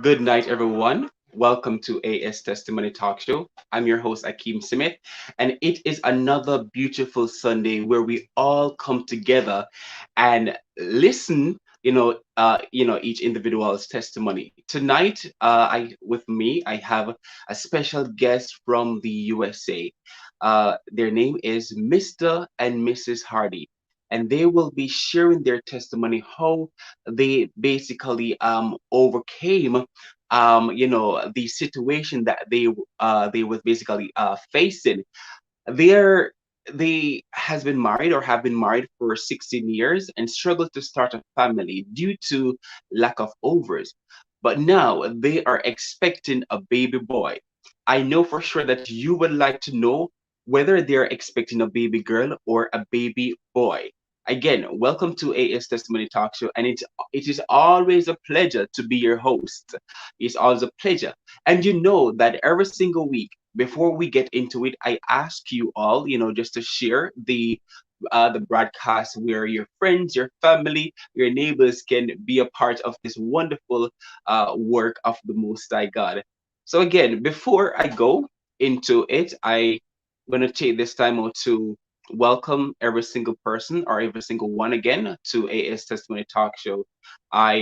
Good night, everyone. Welcome to AS Testimony Talk Show. I'm your host, Ackeem Smith, and it is another beautiful Sunday where we all come together and listen. Each individual's testimony. Tonight, with me, I have a special guest from the USA. Their name is Mr. and Mrs. Hardy, and they will be sharing their testimony how they basically overcame the situation that they was basically facing. They're they has been married or have been married for 16 years and struggled to start a family due to lack of ovaries. But now they are expecting a baby boy. I know for sure that you would like to know whether they're expecting a baby girl or a baby boy. Again, welcome to AS Testimony Talk Show, and it is always a pleasure to be your host. It's always a pleasure. And you know that every single week, before we get into it, I ask you all, just to share the broadcast where your friends, your family, your neighbors can be a part of this wonderful work of the Most High God. So again, before I go into it, I'm gonna take this time out to welcome every single person or every single one again to AS Testimony Talk Show. I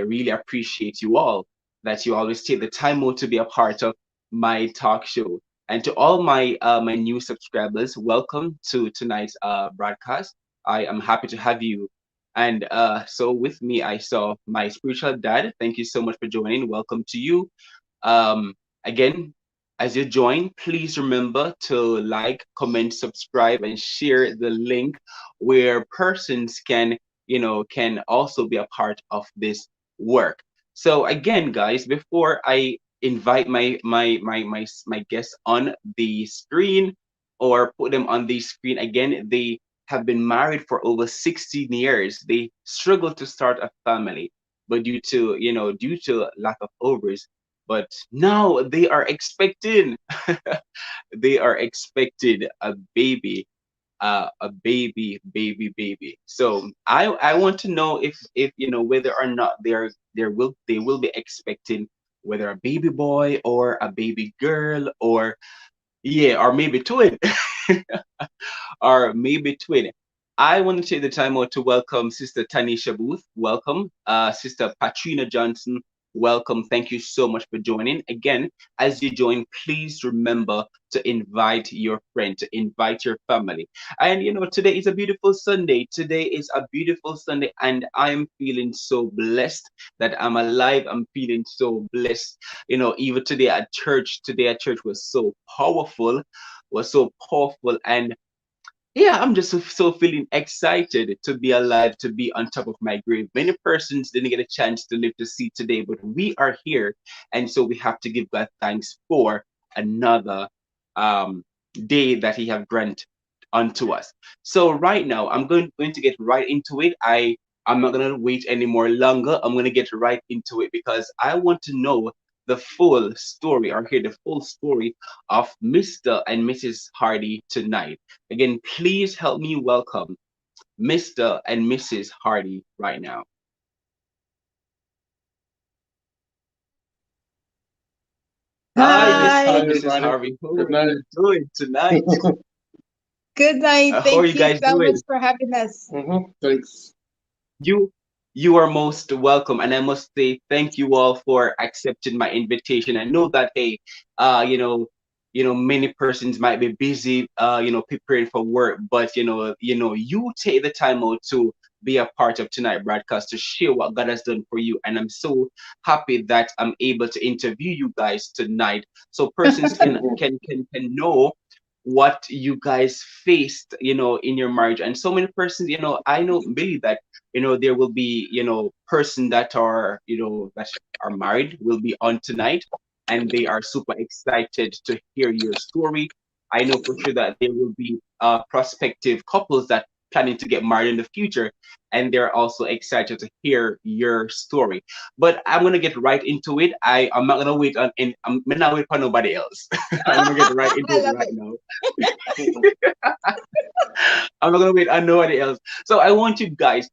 really appreciate you all that you always take the time out to be a part of my talk show. And to all my new subscribers, welcome to tonight's broadcast. I am happy to have you. And so with me, I saw my spiritual dad. Thank you so much for joining. Welcome to you. Again, as you join, please remember to like, comment, subscribe, and share the link where persons can also be a part of this work. So again, guys, before I invite my guests on the screen or put them on the screen again, they have been married for over 16 years. They struggle to start a family, but due to lack of ovaries, but now they are expecting they are expected a baby. So I want to know if whether or not they will be expecting whether a baby boy or a baby girl, or yeah, or maybe twin. Or maybe twin. I want to take the time out to welcome Sister Tanisha Booth. Welcome. Sister Patrina Johnson. Welcome. Thank you so much for joining. Again, as you join, please remember to invite your friend, to invite your family. And today is a beautiful Sunday. Today is a beautiful Sunday, and I'm feeling so blessed that I'm alive. I'm feeling so blessed. Even today at church was so powerful, and yeah, I'm just so feeling excited to be alive, to be on top of my grave. Many persons didn't get a chance to live to see today, but we are here, and so we have to give God thanks for another um, day that He have granted unto us. So right now, I'm going to get right into it. I'm not gonna wait any more longer. I'm gonna get right into it because I want to know the full story, or hear the full story of Mr. and Mrs. Hardy tonight. Again, please help me welcome Mr. and Mrs. Hardy right now. Hi, Mr. Hi and Hi. Mrs. everybody. Harvey. How Good are night. you doing tonight? Good night. How are Thank you you guys so much doing? for having us. Thanks. You you are most welcome, and I must say thank you all for accepting my invitation. I know that, hey, uh, you know, many persons might be busy, preparing for work, but you take the time out to be a part of tonight broadcast to share what God has done for you, and I'm so happy that I'm able to interview you guys tonight, so persons can know what you guys faced, in your marriage. And so many persons, I know believe that there will be person that are married will be on tonight, and they are super excited to hear your story. I know for sure that there will be prospective couples that planning to get married in the future, and they're also excited to hear your story. But I'm gonna get right into it. I'm not gonna wait on and I'm not wait for nobody else. I'm gonna get right into I it love right it. now. I'm not gonna wait on nobody else. So I want you guys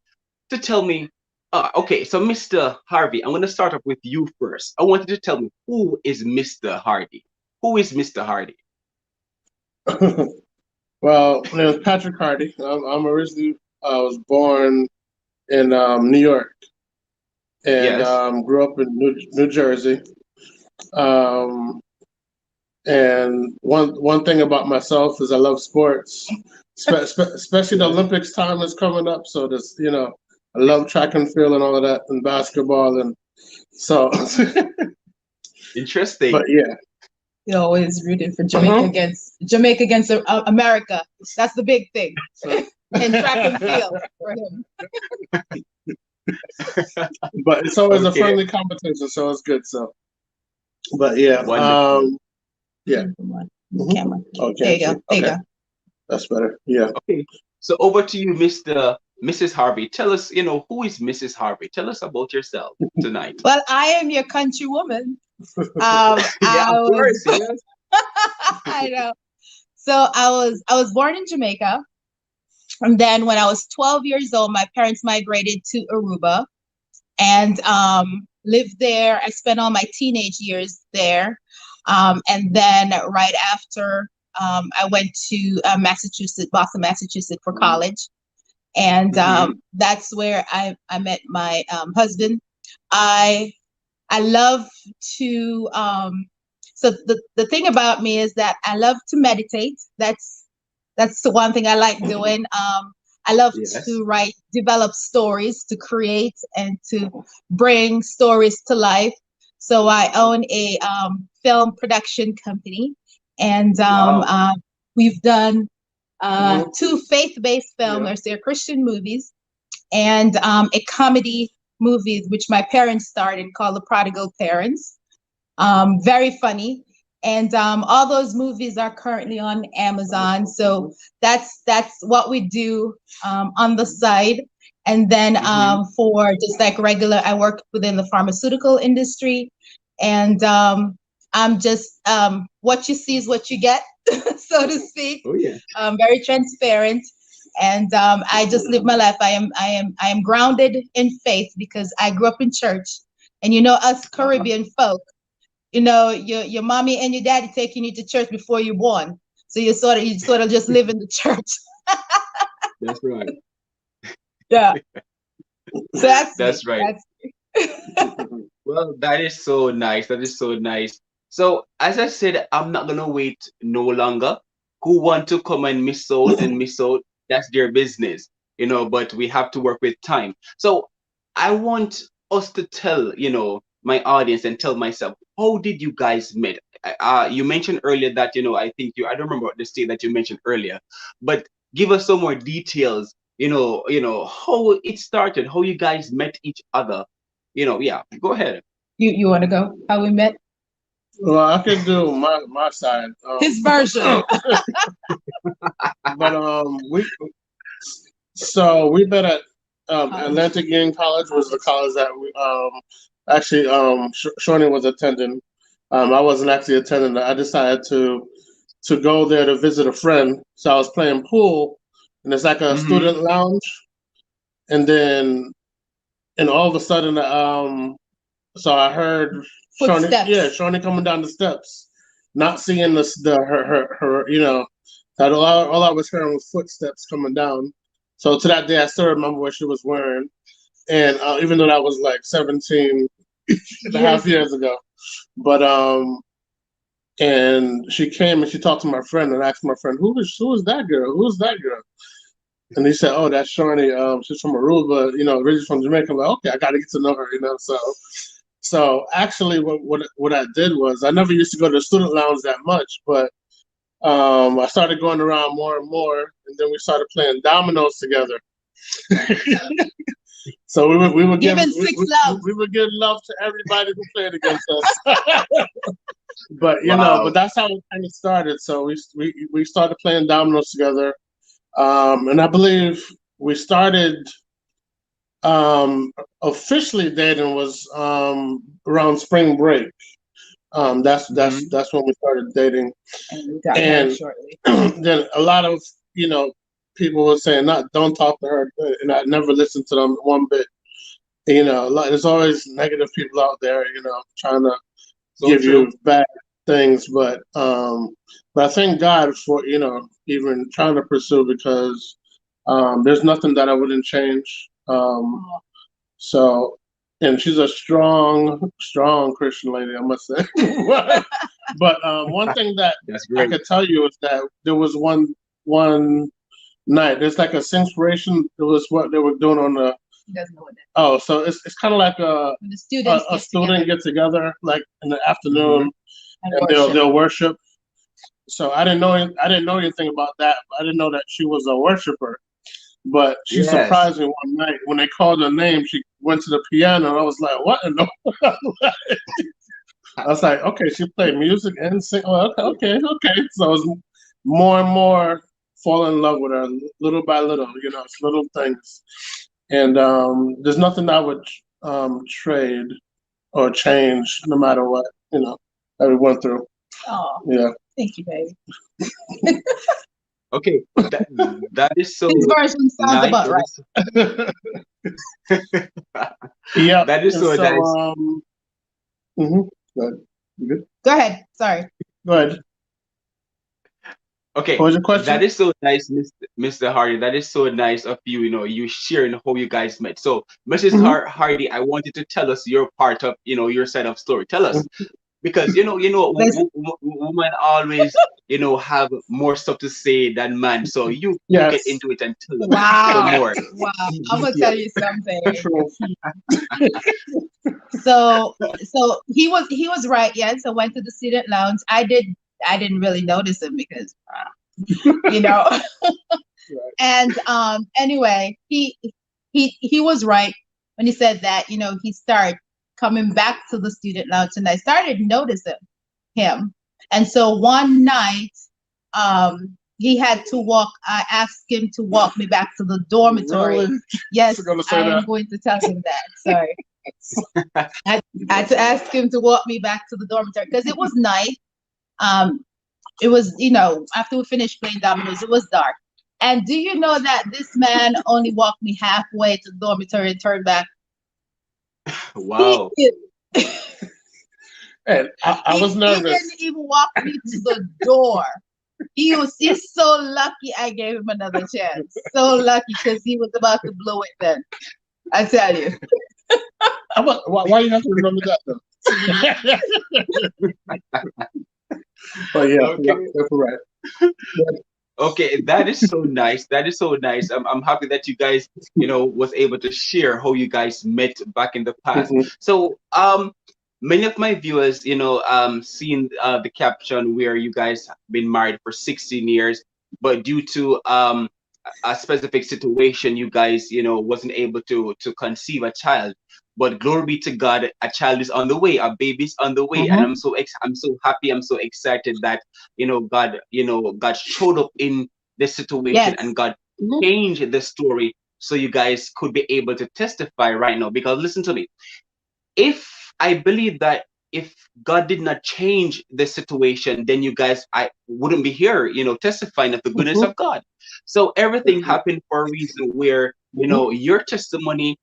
to tell me, Okay, so Mr. Harvey, I'm going to start up with you first. I want you to tell me, who is Mr. Hardy? Who is Mr. Hardy? Well, my name is Patrick Hardy. I'm originally was born in New York and Yes. grew up in New Jersey. Um, and one thing about myself is I love sports, especially the Yes. Olympics time is coming up. So this, I love track and field and all of that, and basketball, and so. But Interesting. yeah. You're always rooting for Uh-huh. Jamaica against America. That's the big thing. And track and field for him. But it's always a Okay. friendly competition, so it's good. So, but yeah, Wonderful. yeah. Camera. Oh, There you can't go. see. There you Okay, go. that's better. Yeah. Okay. So over to you, Mrs. Harvey. Tell us, who is Mrs. Harvey? Tell us about yourself tonight. Well, I am your country woman. Yeah, I of was course. Yes. I know. So I was born in Jamaica. And then when I was 12 years old, my parents migrated to Aruba and lived there. I spent all my teenage years there. And then right after, I went to Massachusetts, Boston, Massachusetts for college. And Mm-hmm. that's where I met my husband. I I love to so the thing about me is that I love to meditate. That's the one thing I like doing. I love Yes. to write, develop stories, to create and to bring stories to life. So I own a film production company, and Wow. we've done Mhm. two faith-based Yeah. films. They're Christian movies, and a comedy movie which my parents starred in called The Prodigal Parents. Very funny. And all those movies are currently on Amazon. So that's what we do on the side. And then Mm-hmm. for just like regular, I work within the pharmaceutical industry. And I'm just what you see is what you get, so to speak. Oh yeah. Very transparent, and I just live my life. I am grounded in faith because I grew up in church, and us Uh-huh. Caribbean folk, your mommy and your daddy taking you to church before you're born, so you sort of just live in the church. That's right. Yeah, so that's me. That's right. That's Well, that is so nice. That is so nice. So, as I said, I'm not gonna wait no longer. Who want to come and miss out, that's their business, but we have to work with time. So, I want us to tell, my audience and tell myself, how did you guys meet? You mentioned earlier that, I think I don't remember the state that you mentioned earlier, but give us some more details, how it started, how you guys met each other. Yeah, go ahead. you want to go? How we met? Well, I can do my side. His version. But we met at College. Atlantic Union College was the college that we actually Shorty was attending. I wasn't actually attending. I decided to go there to visit a friend. So I was playing pool, and it's like a Mm-hmm. student lounge. And then, and all of a sudden, so I heard Footsteps. Shawnee coming down the steps, not seeing her, that all I was hearing was footsteps coming down. So to that day, I still remember what she was wearing, and even though that was like 17 and a half years ago, but and she came and she talked to my friend and asked my friend, who is that girl? Who's that girl? And he said, "Oh, that's Shawnee. She's from Aruba, originally from Jamaica." I'm like, okay, I got to get to know her. So actually, what I did was I never used to go to the student lounge that much, but I started going around more and more, and then we started playing dominoes together. So we Giving six love. we would give love to everybody who played against us. But but Wow. that's how it kind of started. So we started playing dominoes together, and I believe we started officially dating was around spring break. Mm-hmm. That's when we started dating, And we got married and shortly. then a lot of people were saying, "Not don't talk to her," and I never listened to them one bit. You know, like, there's always negative people out there, you know, trying to So give true. you bad things, but I thank God for, you know, even trying to pursue, because there's nothing that I wouldn't change. So, and she's a strong Christian lady, I must say. But one thing that That's I great. could tell you is that there was one night. There's like a inspiration. It was what they were doing on the. He doesn't know what that Oh, so it's kind of like when the students a get student together get together like in the Hmm. afternoon, and and worship. they'll worship. So I didn't know anything about that. I didn't know that she was a worshiper. But she Yes. surprised me one night when they called her name. She went to the piano, and I was like, "What in the world?" I was like, "Okay, she played music and sing. Well, okay." So I was more and more fall in love with her, little by little. You know, it's little things, and there's nothing I would trade or change, no matter what, you know, that we went through. Oh, Yeah. thank you, baby. Okay. That is so His version sounds nice. about That right. is Yep. that is And so so, nice. go ahead. You good? Go ahead. Sorry. Go ahead. What Okay, was your that question? is so nice, Mr. Hardy. That is so nice of you, you sharing how you guys met. So, Mrs. Hmm. Hardy, I wanted to tell us your part of, your side of story. Tell us, because Listen, women always, have more stuff to say than man. So you get Yes. into it and tell us some wow. more Wow. I'm gonna tell details. you something. True. So he was right, yes. I went to the student lounge. I didn't really notice him because you know Right. and anyway, he was right when he said that, he started coming back to the student lounge and I started noticing him. And so one night, he had to walk. I asked him to walk me back to the dormitory. Really? Yes, So gonna I say am that. going to tell him that. Sorry. I, I had to ask him to walk me back to the dormitory because it was night. Um, it was, after we finished playing dominoes, it was dark. And do you know that this man only walked me halfway to the dormitory and turned back? He Wow. And I he, was he didn't nervous. even walk me to the door. He's so lucky I gave him another chance. So lucky because he was about to blow it then. I tell you. Why you have to remember that though? But yeah, Okay. that's right. Okay, that is so nice. That is so nice. I'm happy that you guys, was able to share how you guys met back in the past. Hmm. So, many of my viewers, seen the caption where you guys have been married for 16 years, but due to a specific situation, you guys, wasn't able to conceive a child. But glory be to God, a child is on the way, a baby's on the way, and Hmm. I'm so happy, I'm so excited that God showed up in this situation Yes. and God changed the story so you guys could be able to testify right now. Because listen to me, if I believe that if God did not change the situation, then you guys I wouldn't be here, testifying of the goodness Hmm. of God. So everything happened for a reason where Hmm. your testimony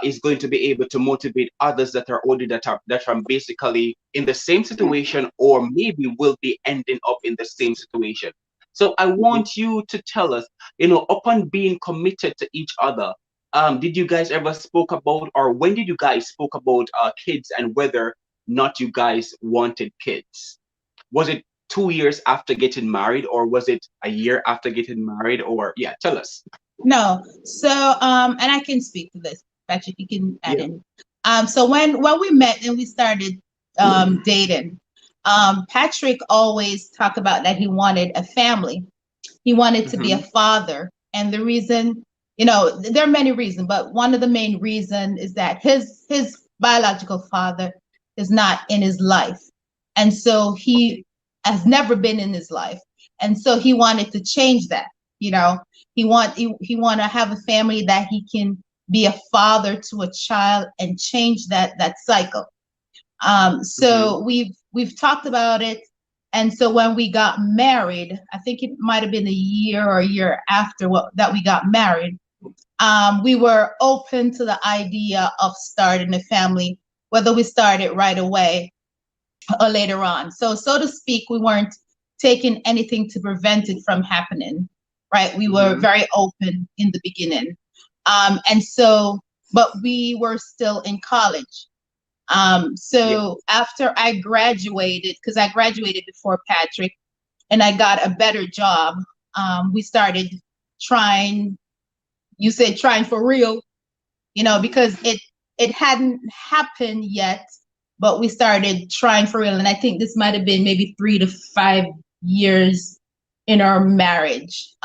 is going to be able to motivate others that are older that are basically in the same situation or maybe will be ending up in the same situation. So I want you to tell us, upon being committed to each other, did you guys ever spoke about, or when did you guys spoke about kids and whether not you guys wanted kids? Was it 2 years after getting married, or was it a year after getting married? Or yeah, tell us. No. So and I can speak to this. Patrick, you can add Yeah. in. So when we met and we started dating, Patrick always talked about that he wanted a family. He wanted to be a Hmm. father. And the reason, there are many reasons, but one of the main reason is that his biological father is not in his life. And so Okay. he has never been in his life. And so he wanted to change that, you know. He want to have a family that he can be a father to a child and change that cycle. Hmm. So we've talked about it, and so when we got married, I think it might have been a year or a year after that we got married. we were open to the idea of starting a family, whether we started right away or later on. So to speak, we weren't taking anything to prevent it from happening, right? We were Mm-hmm. very open in the beginning. And so, but we were still in college. Yeah. So after I graduated, because I graduated before Patrick, and I got a better job, we started trying. You said trying for real, because it hadn't happened yet, but we started trying for real. And I think this might have been maybe 3 to 5 years in our marriage,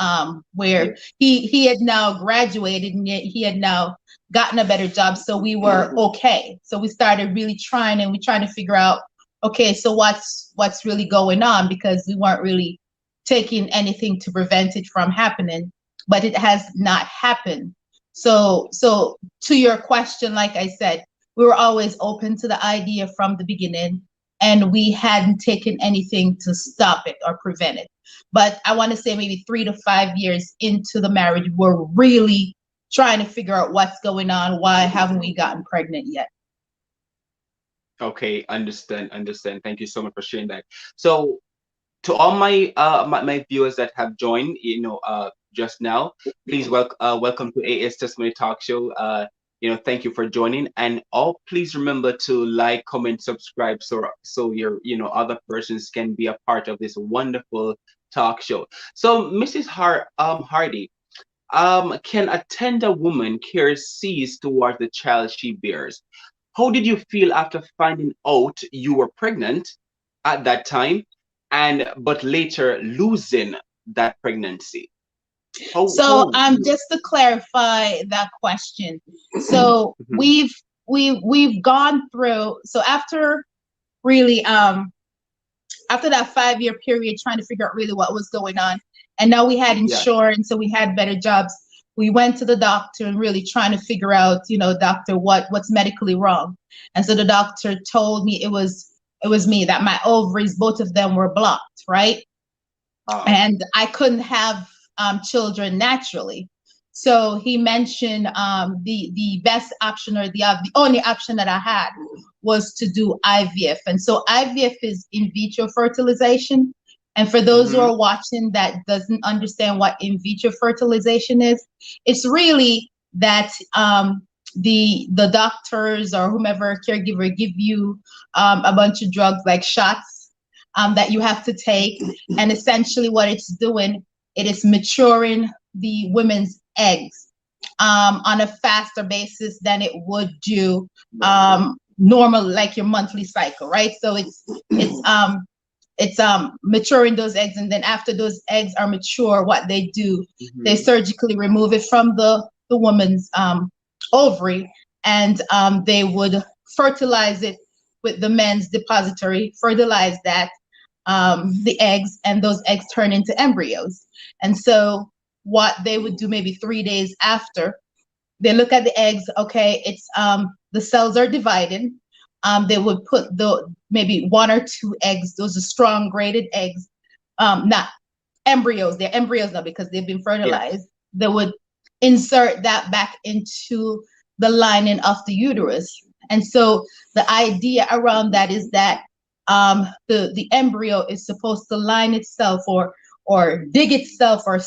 where Yeah. he had now graduated and yet he had now gotten a better job. So we were okay. So we started really trying, and we trying to figure out, okay, so what's really going on, because we weren't really taking anything to prevent it from happening, but it has not happened. So to your question, like I said, we were always open to the idea from the beginning, and we hadn't taken anything to stop it or prevent it. But I want to say maybe 3 to 5 years into the marriage, we're really trying to figure out what's going on. Why haven't we gotten pregnant yet? Okay, understand. Thank you so much for sharing that. So to all my viewers that have joined, just now, please welcome to AS Testimony Talk Show. Thank you for joining, and all please remember to like, comment, subscribe, so your other persons can be a part of this wonderful talk show. So, Mrs. Hardy, can a tender woman carry seeds towards the child she bears? How did you feel after finding out you were pregnant at that time, and but later losing that pregnancy? How So just to clarify that question, so Mhm. we've gone through, so really after that 5 year period trying to figure out really what was going on, and now we had Yeah. insurance, so we had better jobs. We went to the doctor and really trying to figure out, doctor, what's medically wrong. And so the doctor told me it was me, that my ovaries, both of them were blocked, right? Wow. And I couldn't have children naturally. So he mentioned the best option, or the only option that I had, was to do IVF. And so IVF is in vitro fertilization. And for those who Mm-hmm. are watching that doesn't understand what in vitro fertilization is, it's really that the doctors or whomever caregiver give you a bunch of drugs like shots that you have to take, and essentially what it's doing, it is maturing the women's eggs on a faster basis than it would do normal, like your monthly cycle, right? So it's maturing those eggs, and then after those eggs are mature, what they do, they Mm-hmm. surgically remove it from the woman's ovary, and they would fertilize it with the men's depository, fertilize that the eggs, and those eggs turn into embryos. And so what they would do maybe 3 days after, they look at the eggs. Okay, it's the cells are divided. They would put the maybe 1 or 2 eggs. Those are strong graded eggs, not embryos. They're embryos now because they've been Yeah. fertilized. They would insert that back into the lining of the uterus. And so the idea around that is that the embryo is supposed to line itself, or dig itself, or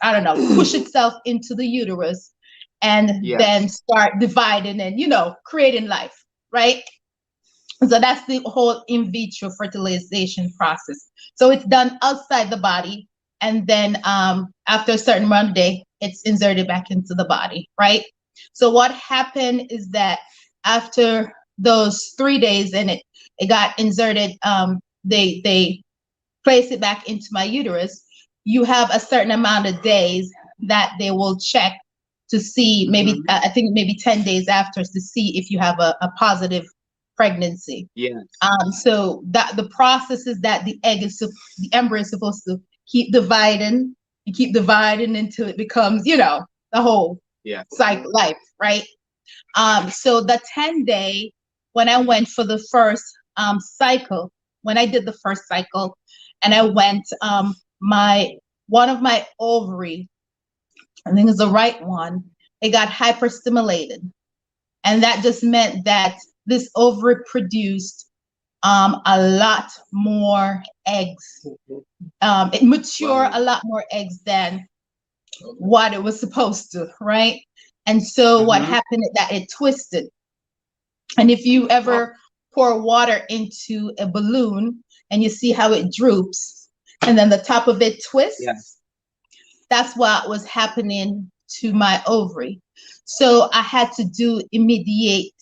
I don't know, push itself into the uterus, and then Yes. start dividing and creating life, right? So that's the whole in vitro fertilization process. So it's done outside the body, and then after a certain amount of day, it's inserted back into the body, right? So what happened is that after those 3 days, and it got inserted, they place it back into my uterus. You have a certain amount of days that they will check to see, maybe Mm-hmm. I think maybe 10 days after, to see if you have a positive pregnancy. Yes. So that the process is that the embryo is supposed to keep dividing, you keep dividing until it becomes, the whole Yeah. cycle life, right? So the 10-day, when I went for the first cycle, when I did the first cycle, and I went, my one of my ovary, I think it's the right one, it got hyperstimulated. And that just meant that this ovary produced a lot more eggs. It matured Wow. a lot more eggs than what it was supposed to, right? And so what Mm-hmm. happened is that it twisted. And if you Wow. ever pour water into a balloon and you see how it droops and then the top of it Yeah. twists, that's what was happening to my ovary. So I had to do immediate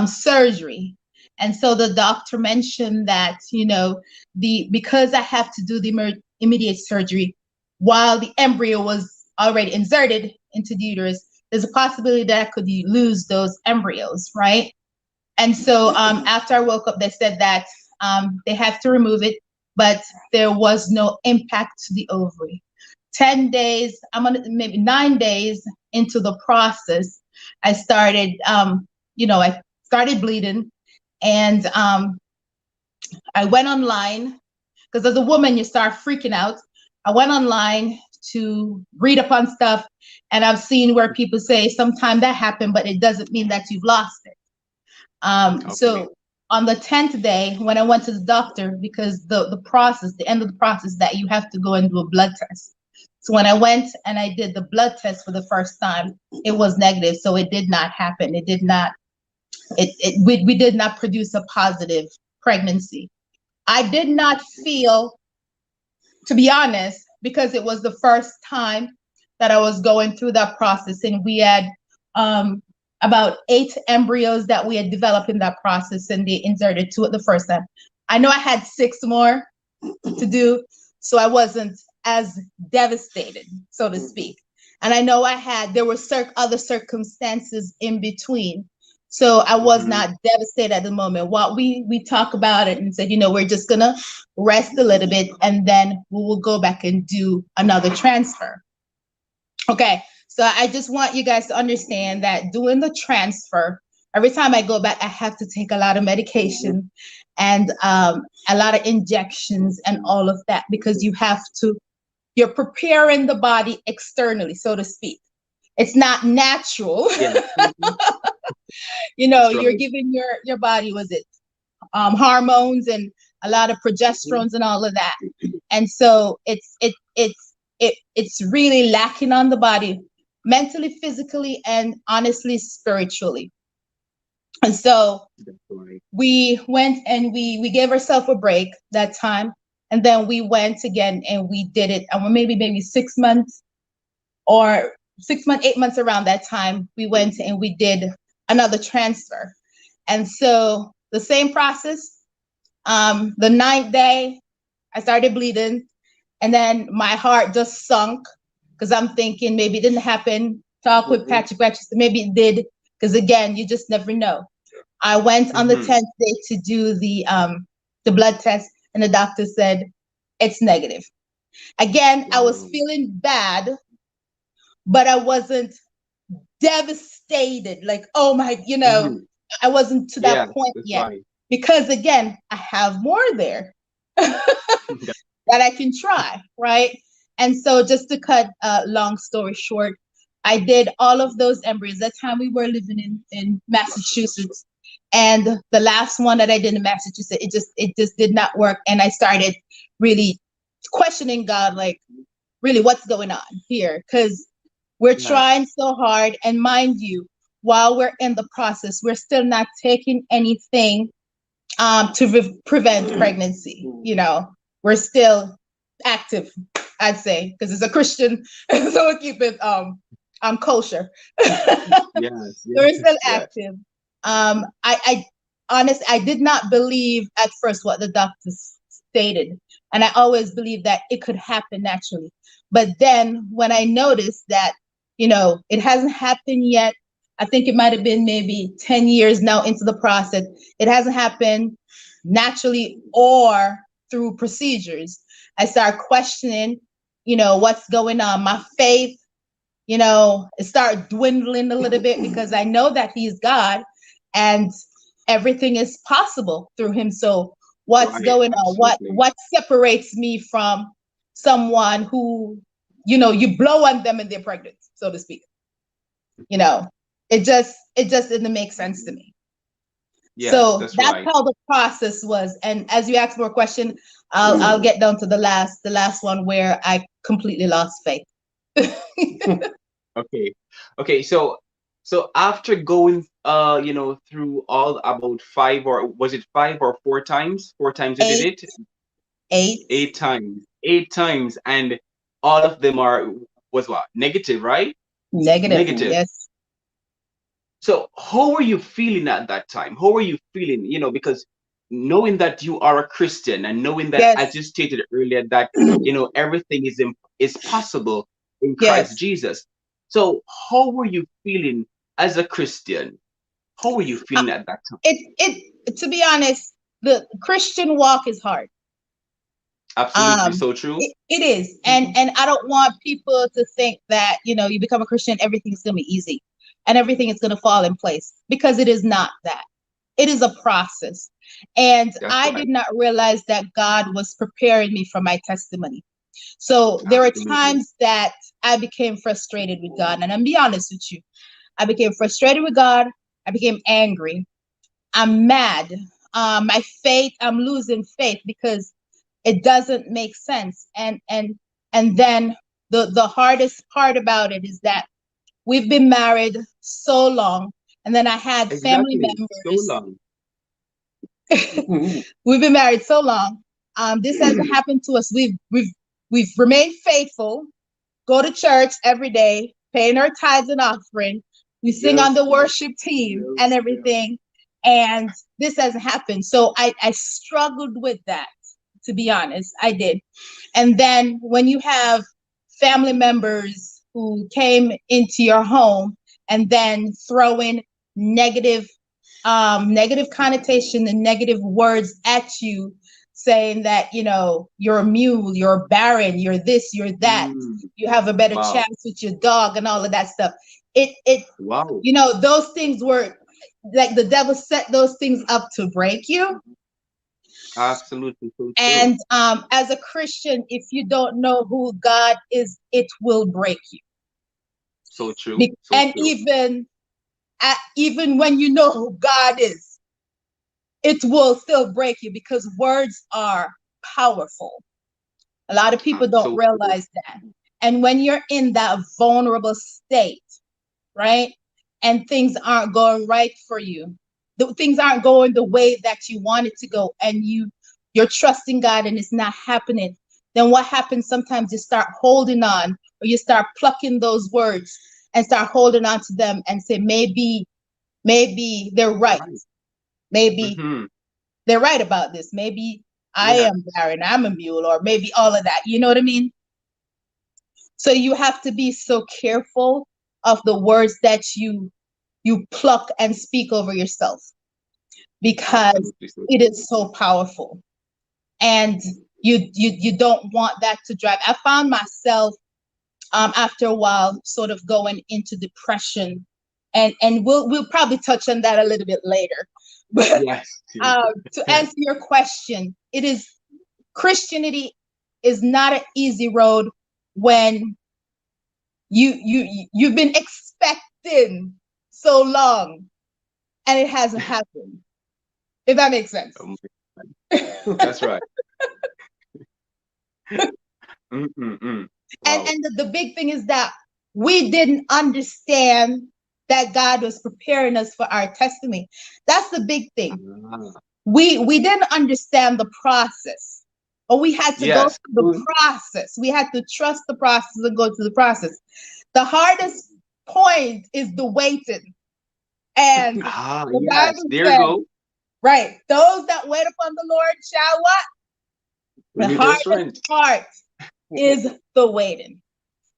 surgery. And so the doctor mentioned that, because I have to do the immediate surgery while the embryo was already inserted into the uterus, there's a possibility that I could lose those embryos, right? And so after I woke up, they said that they have to remove it, but there was no impact to the ovary. 10 days, I'm on maybe 9 days into the process, I started, I started bleeding, and I went online because as a woman, you start freaking out. I went online to read upon stuff, and I've seen where people say sometimes that happened, but it doesn't mean that you've lost it. Okay. So on the 10th day, when I went to the doctor, because the end of the process, that you have to go and do a blood test. So when I went and I did the blood test for the first time, it was negative. So it did not happen. It did not, we did not produce a positive pregnancy. I did not feel, to be honest, because it was the first time that I was going through that process, and we had about 8 embryos that we had developed in that process, and they inserted 2 at the first time. I know I had 6 more to do, so I wasn't as devastated, so to speak. And I know there were other circumstances in between, so I was Mm-hmm. not devastated at the moment. What we talk about it and said, we're just gonna rest a little bit, and then we will go back and do another transfer. Okay, so I just want you guys to understand that doing the transfer, every time I go back, I have to take a lot of medication and a lot of injections and all of that, because you're preparing the body externally, so to speak. It's not natural. Yeah. Mm-hmm. That's You're right. giving your body, was it hormones and a lot of Mm-hmm. progesterones and all of that. And so it's really lacking on the body, mentally, physically, and honestly spiritually. And so That's right. we went and we gave ourselves a break that time, and then we went again and we did it, and maybe 6 months, or 6 months, 8 months around that time, we went and we did another transfer. And so the same process. The 9th day, I started bleeding, and then my heart just sunk, because I'm thinking maybe it didn't happen. Talk with Mm-hmm. Patrick, maybe it did, because again, you just never know. I went on the Mm-hmm. 10th day to do the blood test, and the doctor said it's negative. Again, I was Wow. feeling bad, but I wasn't devastated. Like, oh my, Mm-hmm. I wasn't to that Yes, point that's yet, right. because again, I have more there That- that I can try, right? And so, just to cut a long story short, I did all of those embryos. That time we were living in Massachusetts, and the last one that I did in Massachusetts, it just did not work, and I started really questioning God, like, really, what's going on here? Because we're yeah. trying so hard, and mind you, while we're in the process, we're still not taking anything to prevent pregnancy. We're still active, I'd say, because it's a Christian, so we keep it kosher. Yes. We're still Yes. Yes. active. I honestly, I did not believe at first what the doctors stated, and I always believed that it could happen naturally. But then when I noticed that, it hasn't happened yet, I think it might have been maybe 10 years now into the process. It hasn't happened naturally or through procedures. I start questioning, what's going on. My faith, it started dwindling a little bit, because I know that he's God and everything is possible through him. So what's Right. going on? What Absolutely. what separates me from someone who, you blow on them and they're pregnant, so to speak. You know, it just didn't make sense to me. Yes, So that's that's right. how the process was. And as you asked more question, I'll get down to the last one where I completely lost faith. Okay. Okay. So after going through all about five, or was it five or four times? Four times you did Eight, it? eight, 8 times. 8 times, and all of them was what? Negative, right? negative. Negative. Yes, So how were you feeling at that time? How were you feeling? Because knowing that you are a Christian, and knowing that, as yes, you stated earlier, that everything is possible in Christ yes. Jesus. So how were you feeling as a Christian? How were you Uh, feeling at that time? it to be honest, the Christian walk is hard. Absolutely Um, so true. it is, and I don't want people to think that you become a Christian, everything's gonna be easy, and everything is gonna fall in place, because it is not that. It is a process, and That's I did right. not realize that God was preparing me for my testimony. So there were Absolutely. times that I became frustrated with God, and I'm be honest with you, I became frustrated with God. I became angry. I'm mad. My faith, I'm losing faith because it doesn't make sense. And then the hardest part about it is that we've been married so long, and then I had family Exactly. So members. long. We've been married so long. This hasn't happened to us. We've remained faithful, go to church every day, paying our tithes and offering. We sing on Yes, the worship team and yes, yes. everything. And this hasn't happened. So I struggled with that, to be honest. I did. And then when you have family members who came into your home and then throwing negative negative connotation and negative words at you, saying that you're a mule, you're barren, you're this, you're that, Mm, you have a better wow. chance with your dog and all of that stuff. It Wow. those things were like the devil set those things up to break you. Absolutely so true. And as a Christian, if you don't know who God is, it will break you. So true. So And true. even when you know who God is, it will still break you, because words are powerful. A lot of people don't So true. realize that. And when you're in that vulnerable state, right? And things aren't going right for you, things aren't going the way that you want it to go, and you're trusting God and it's not happening. Then what happens? Sometimes you start holding on, or you start plucking those words and start holding on to them and say, maybe they're right. Right. Maybe Mm-hmm. they're right about this. Maybe I Yeah. am barren, I'm a mule, or maybe all of that. You know what I mean? So you have to be so careful of the words that you pluck and speak over yourself, because Absolutely so it true. is so powerful. And you don't want that to drive. I found myself after a while sort of going into depression, and we'll probably touch on that a little bit later. But Yes. to answer your question, it is Christianity is not an easy road when you've been expecting so long and it hasn't happened. If that makes sense. Oh my God. That's right. Mm-mm-mm. and Wow. and the big thing is that we didn't understand that God was preparing us for our testimony. That's the big thing. Ah. We didn't understand the process, but we had to go Yes. through the process. We had to trust the process and go through the process. The hardest point is the waiting. And Ah, the yes. Bible There you says, go. right, those that wait upon the Lord shall what? The Renew their hardest strength. part is the waiting,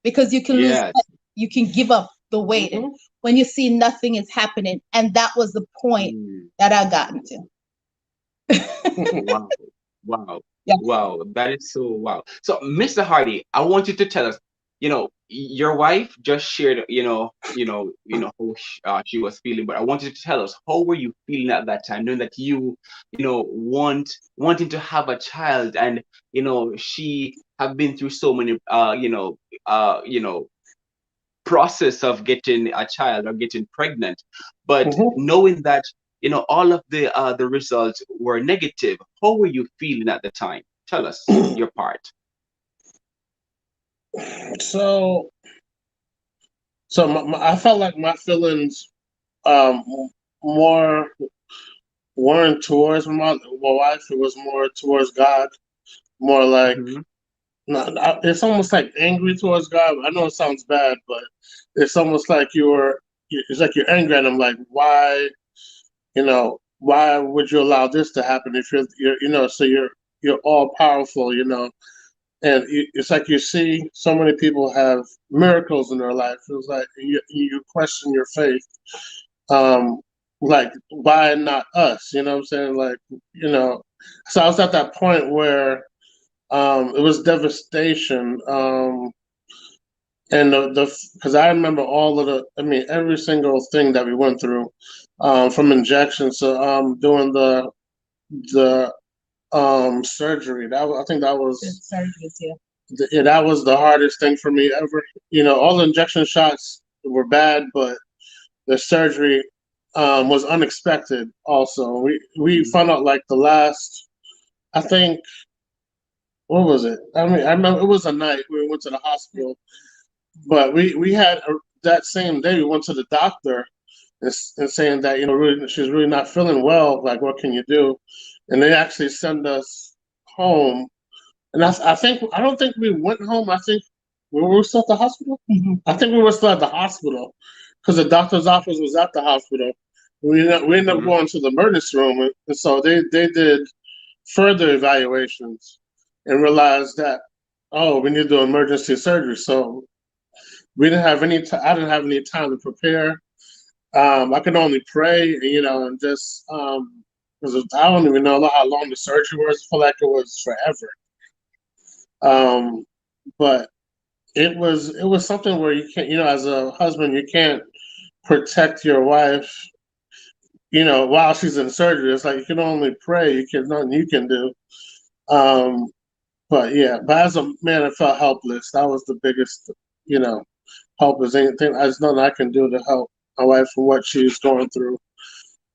because you can lose, Yes. you can give up the waiting Mhm. when you see nothing is happening. And that was the point Mm. that I got into. Wow. Wow. Yeah. Wow. That is so wow. So, Mr. Hardy, I want you to tell us, your wife just shared, how she was feeling, but I want you to tell us, how were you feeling at that time, knowing that wanting to have a child, and she have been through so many, uh, you know, process of getting a child or getting pregnant, but Hmm. knowing that all of the results were negative, how were you feeling at the time? Tell us your part. So, I felt like my feelings um more weren't towards my wife. It was more towards God. More like, Hmm. it's almost like angry towards God. I know it sounds bad, but it's almost like it's like you're angry at him. Like, why would you allow this to happen if so you're all powerful, and it's like you see so many people have miracles in their life. It was like you question your faith. Um, like, why not us? You know what I'm saying? Like, so I was at that point where it was devastation. And the because I remember I mean, every single thing that we went through, from injections to doing the surgery. I think that was Surgeries, yeah. yeah, that was the hardest thing for me ever. All the injection shots were bad, but the surgery was unexpected. Also, we found out like the last, I think, what was it? I mean, I remember it was a night we went to the hospital, but we had that same day we went to the doctor and saying that really, she's really not feeling well. Like, what can you do? And they actually send us home. And I don't think we went home. I think we were still at the hospital. I think we were still at the hospital because the doctor's office was at the hospital. We ended up Hmm. going to the emergency room, and so they did further evaluations and realized that, oh, we need to do emergency surgery. So we didn't have I didn't have any time to prepare. I could only pray, and just because I don't even know how long the surgery was. I feel like it was forever. Um, but it was something where you can't, as a husband, you can't protect your wife, while she's in surgery. It's like you can only pray. You can nothing you can do. Um, but yeah, but as a man, I felt helpless. That was the biggest, you know, helpless. Anything, there's nothing I can do to help my wife from what she's going through.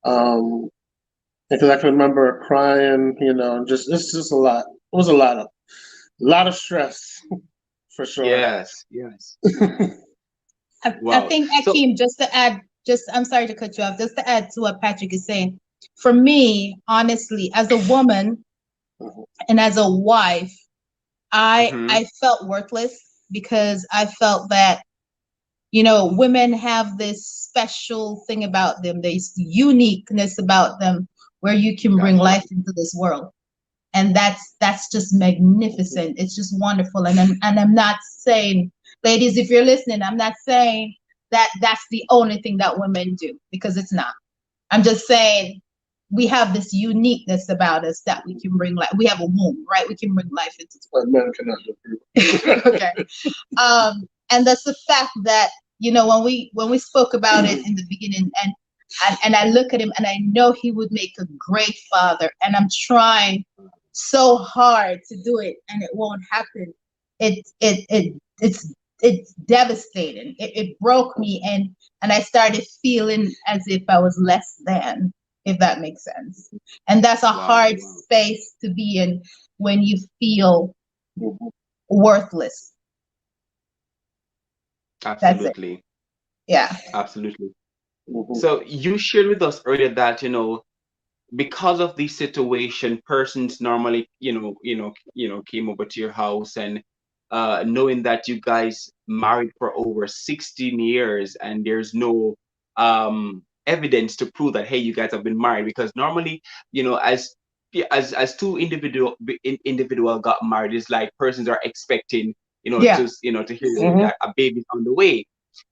Because I can remember her crying, and just it's just a lot. It was a lot of stress for sure. Yes, yes. I Wow. think So, Ackeem, just to add, I'm sorry to cut you off, just to add to what Patrick is saying. For me, honestly, as a woman and as a wife, mhm, I felt worthless because I felt that women have this special thing about them, this uniqueness about them, where you can bring gotcha. life into this world, and that's just magnificent. It's just wonderful, and I'm not saying, ladies, if you're listening, I'm not saying that that's the only thing that women do, because it's not. I'm just saying we have this uniqueness about us that we can bring life. We have a womb, right? We can bring life into this But men cannot do. world. Okay. And that's the fact that when we spoke about it in the beginning, and I look at him and I know he would make a great father, and I'm trying so hard to do it and it won't happen. It's devastating. It broke me, and I started feeling as if I was less than, if that makes sense. And that's a Wow, hard wow. space to be in when you feel Mhm, worthless. That's it. Absolutely. Yeah. Absolutely. mhm. So you shared with us earlier that, because of the situation, persons normally, came over to your house, and knowing that you guys married for over 16 years and there's no evidence to prove that, hey, you guys have been married. Because normally, as two individual got married, it's like persons are expecting, Yeah. to hear Mhm. that a baby's on the way.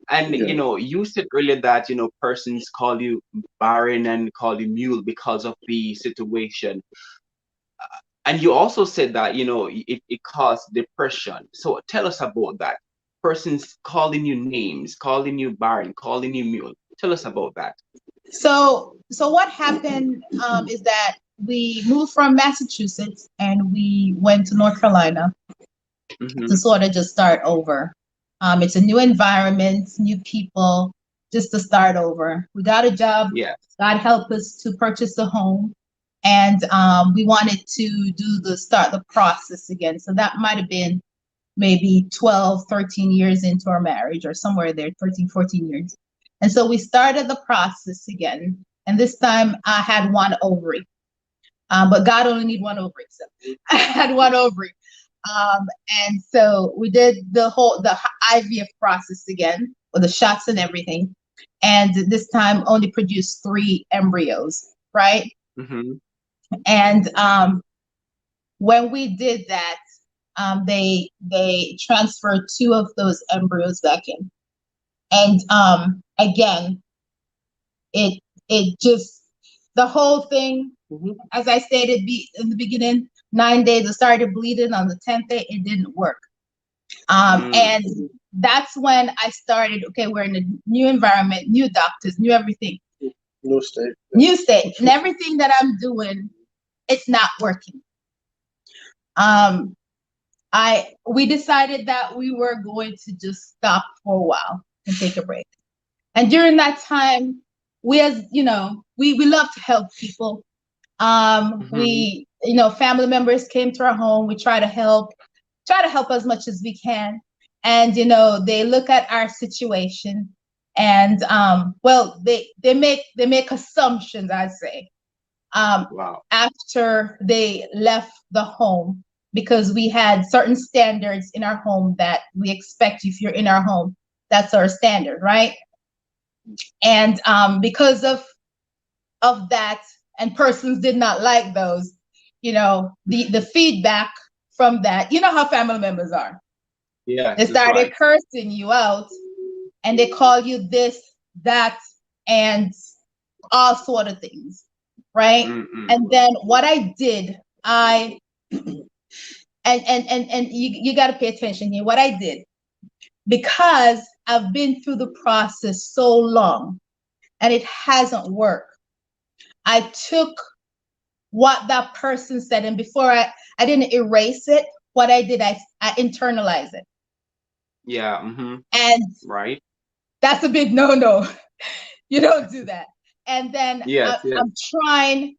And Yeah. you said earlier that persons call you barren and call you mule because of the situation. And you also said that it caused depression. So tell us about that. Persons calling you names, calling you barren, calling you mule. Tell us about that. So what happened, is that we moved from Massachusetts and we went to North Carolina Mm-hmm. to sort of just start over. It's a new environment, new people, just to start over. We got a job. Yeah. God helped us to purchase a home. And we wanted to start the process again. So that might have been maybe 12, 13 years into our marriage, or somewhere there, 13, 14 years. And so we started the process again. And this time I had one ovary. But God only need one ovary. So I had one ovary. And so we did the IVF process again with the shots and everything. And this time only produced 3 embryos, right? Mm-hmm. And when we did that, they transferred 2 of those embryos back in. And again, it just, the whole thing, as I stated in the beginning, 9 days, it started bleeding. On the 10th day, it didn't work. And that's when I started, okay, we're in a new environment, new doctors, new everything. New state. New state. And everything that I'm doing, it's not working. We decided that we were going to just stop for a while and take a break. And during that time, we, as you know, we love to help people. We, family members came to our home. We try to help as much as we can. And, they look at our situation and, well, they make assumptions, I'd say, Wow. after they left the home, because we had certain standards in our home that we expect. If you're in our home, that's our standard, right? And because of that, and persons did not like those, the feedback from that, how family members are. Yeah. They started cursing you out, and they call you this, that, and all sort of things, right? And then what I did, and you got to pay attention here. What I did, because I've been through the process so long and it hasn't worked, I took what that person said, and before I didn't erase it. What I did, I internalized it. Yeah. Mm-hmm. And right. That's a big no. You don't do that. And then Yes. I'm trying.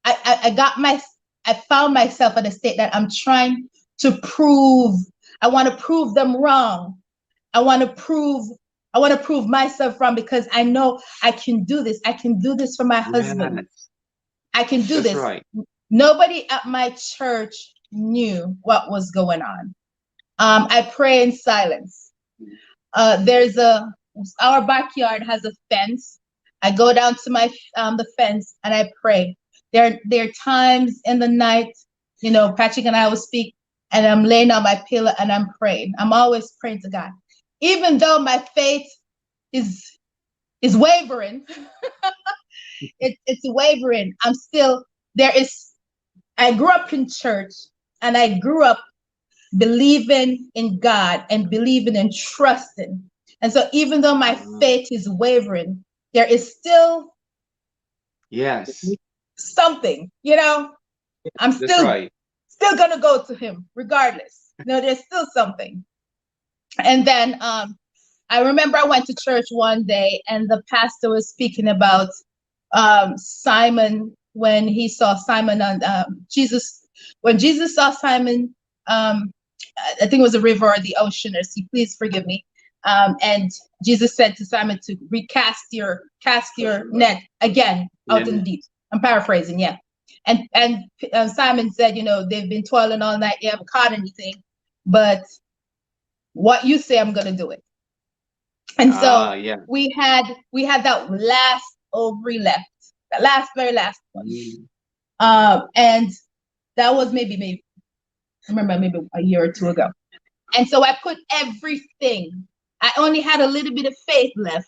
I found myself in a state that I'm trying to prove. I want to prove them wrong. I want to prove myself wrong, because I know I can do this. I can do this for my husband. Yes. I can do That's this. right. Nobody at my church knew what was going on. I pray in silence. Our backyard has a fence. I go down to the fence and I pray. There are times in the night, Patrick and I will speak, and I'm laying on my pillow and I'm praying. I'm always praying to God, even though my faith is wavering. It's wavering. I'm still there. I grew up in church, and I grew up believing in God and believing and trusting. And so even though my faith is wavering, there is still something, I'm still gonna go to him regardless. There's still something. And then I remember I went to church one day, and the pastor was speaking about Simon, when he saw Simon on Jesus. When Jesus saw Simon, I think it was a river or the ocean or sea, please forgive me. And Jesus said to Simon to cast your net again out in the deep. I'm paraphrasing, yeah. And Simon said, they've been toiling all night, you haven't caught anything, but what you say, I'm gonna do it. And so we had that last ovary left, the very last one. And that was maybe I remember maybe a year or two ago. And so I put everything. I only had a little bit of faith left,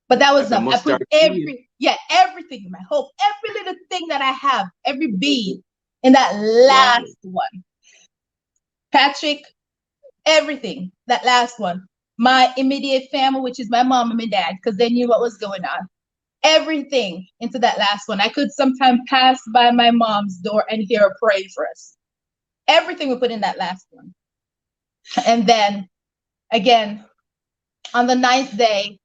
but that was enough. I put everything in my hope, every little thing that I have, every bead in that last one. Patrick, everything, that last one. My immediate family, which is my mom and my dad, because they knew what was going on. Everything into that last one. I could sometimes pass by my mom's door and hear her pray for us. Everything we put in that last one. And then, again, on the ninth day,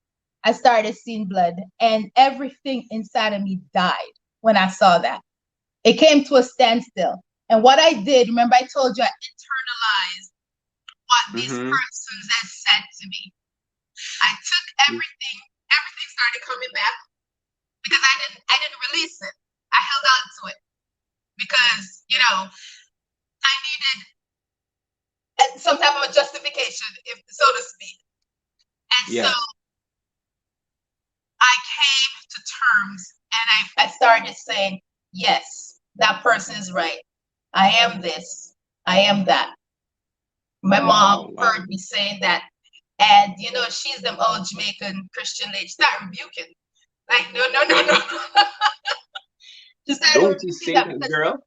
I started seeing blood, and everything inside of me died when I saw that. It came to a standstill. And what I did, remember I told you I internalized what these Mm-hmm. persons had said to me. I took everything started coming back because I didn't release it. I held on to it because, I needed some type of a justification, if so to speak. And so Yes. I came to terms and I started saying, yes, that person is right. I am this. I am that. My mom Wow. heard me saying that. And, she's them old Jamaican Christian lady. She started rebuking. Like, no, no, no, no. She started Don't you rebuking say that that, because girl?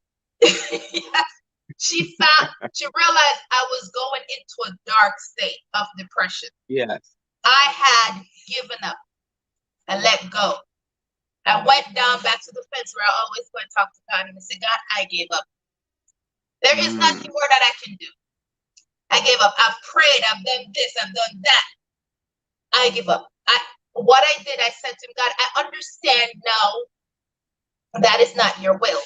yes, she realized I was going into a dark state of depression. Yes. I had given up and let go. I went down back to the fence where I always go and talk to God and I said, God, I gave up. There is nothing more that I can do. I gave up. I've prayed. I've done this. I've done that. I give up. What I did, I said to him, God, I understand now that is not your will.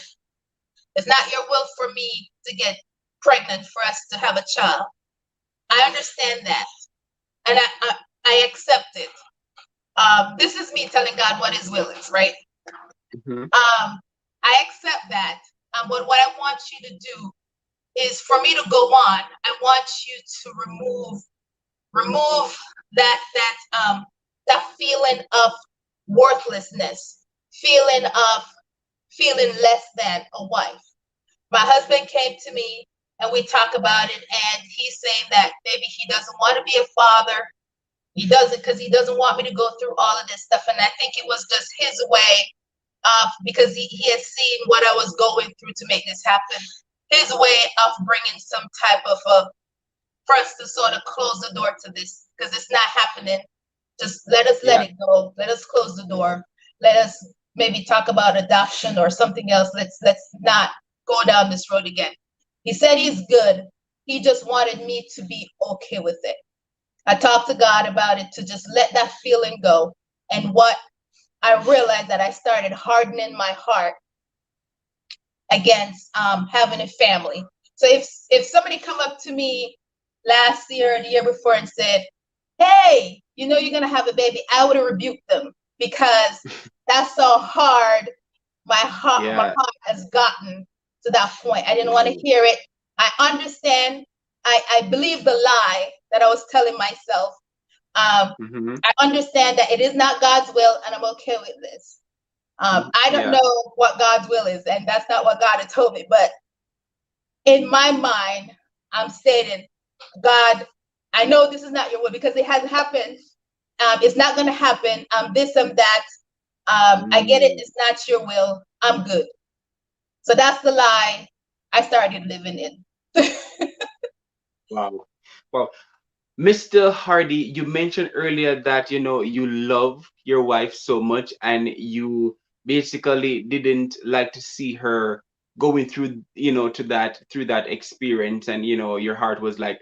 It's not your will for me to get pregnant, for us to have a child. I understand that. And I accept it. This is me telling God what his will is, right? Mm-hmm. I accept that. But what I want you to do is for me to go on. I want you to remove that feeling of worthlessness, feeling less than a wife. My husband came to me and we talk about it, and he's saying that maybe he doesn't want to be a father. He doesn't because he doesn't want me to go through all of this stuff. And I think it was just his way of, because he has seen what I was going through to make this happen, his way of bringing some type of for us to sort of close the door to this, because it's not happening. Just let it go. Let us close the door. Let us maybe talk about adoption or something else. Let's not go down this road again. He said he's good. He just wanted me to be okay with it. I talked to God about it, to just let that feeling go. And what I realized, that I started hardening my heart against having a family. So if somebody come up to me last year or the year before and said, hey, you're gonna have a baby, I would have rebuked them, because that's so hard. My heart has gotten to that point. I didn't want to hear it. I understand. I believe the lie that I was telling myself. Mm-hmm. I understand that it is not God's will, and I'm okay with this. I don't know what God's will is, and that's not what God had told me. But in my mind, I'm stating, God, I know this is not your will because it hasn't happened. It's not going to happen. This and that. I get it. It's not your will. I'm good. So that's the lie I started living in. Wow. Well, Mr. Hardy, you mentioned earlier that you love your wife so much, and you basically didn't like to see her going through through that experience, and your heart was like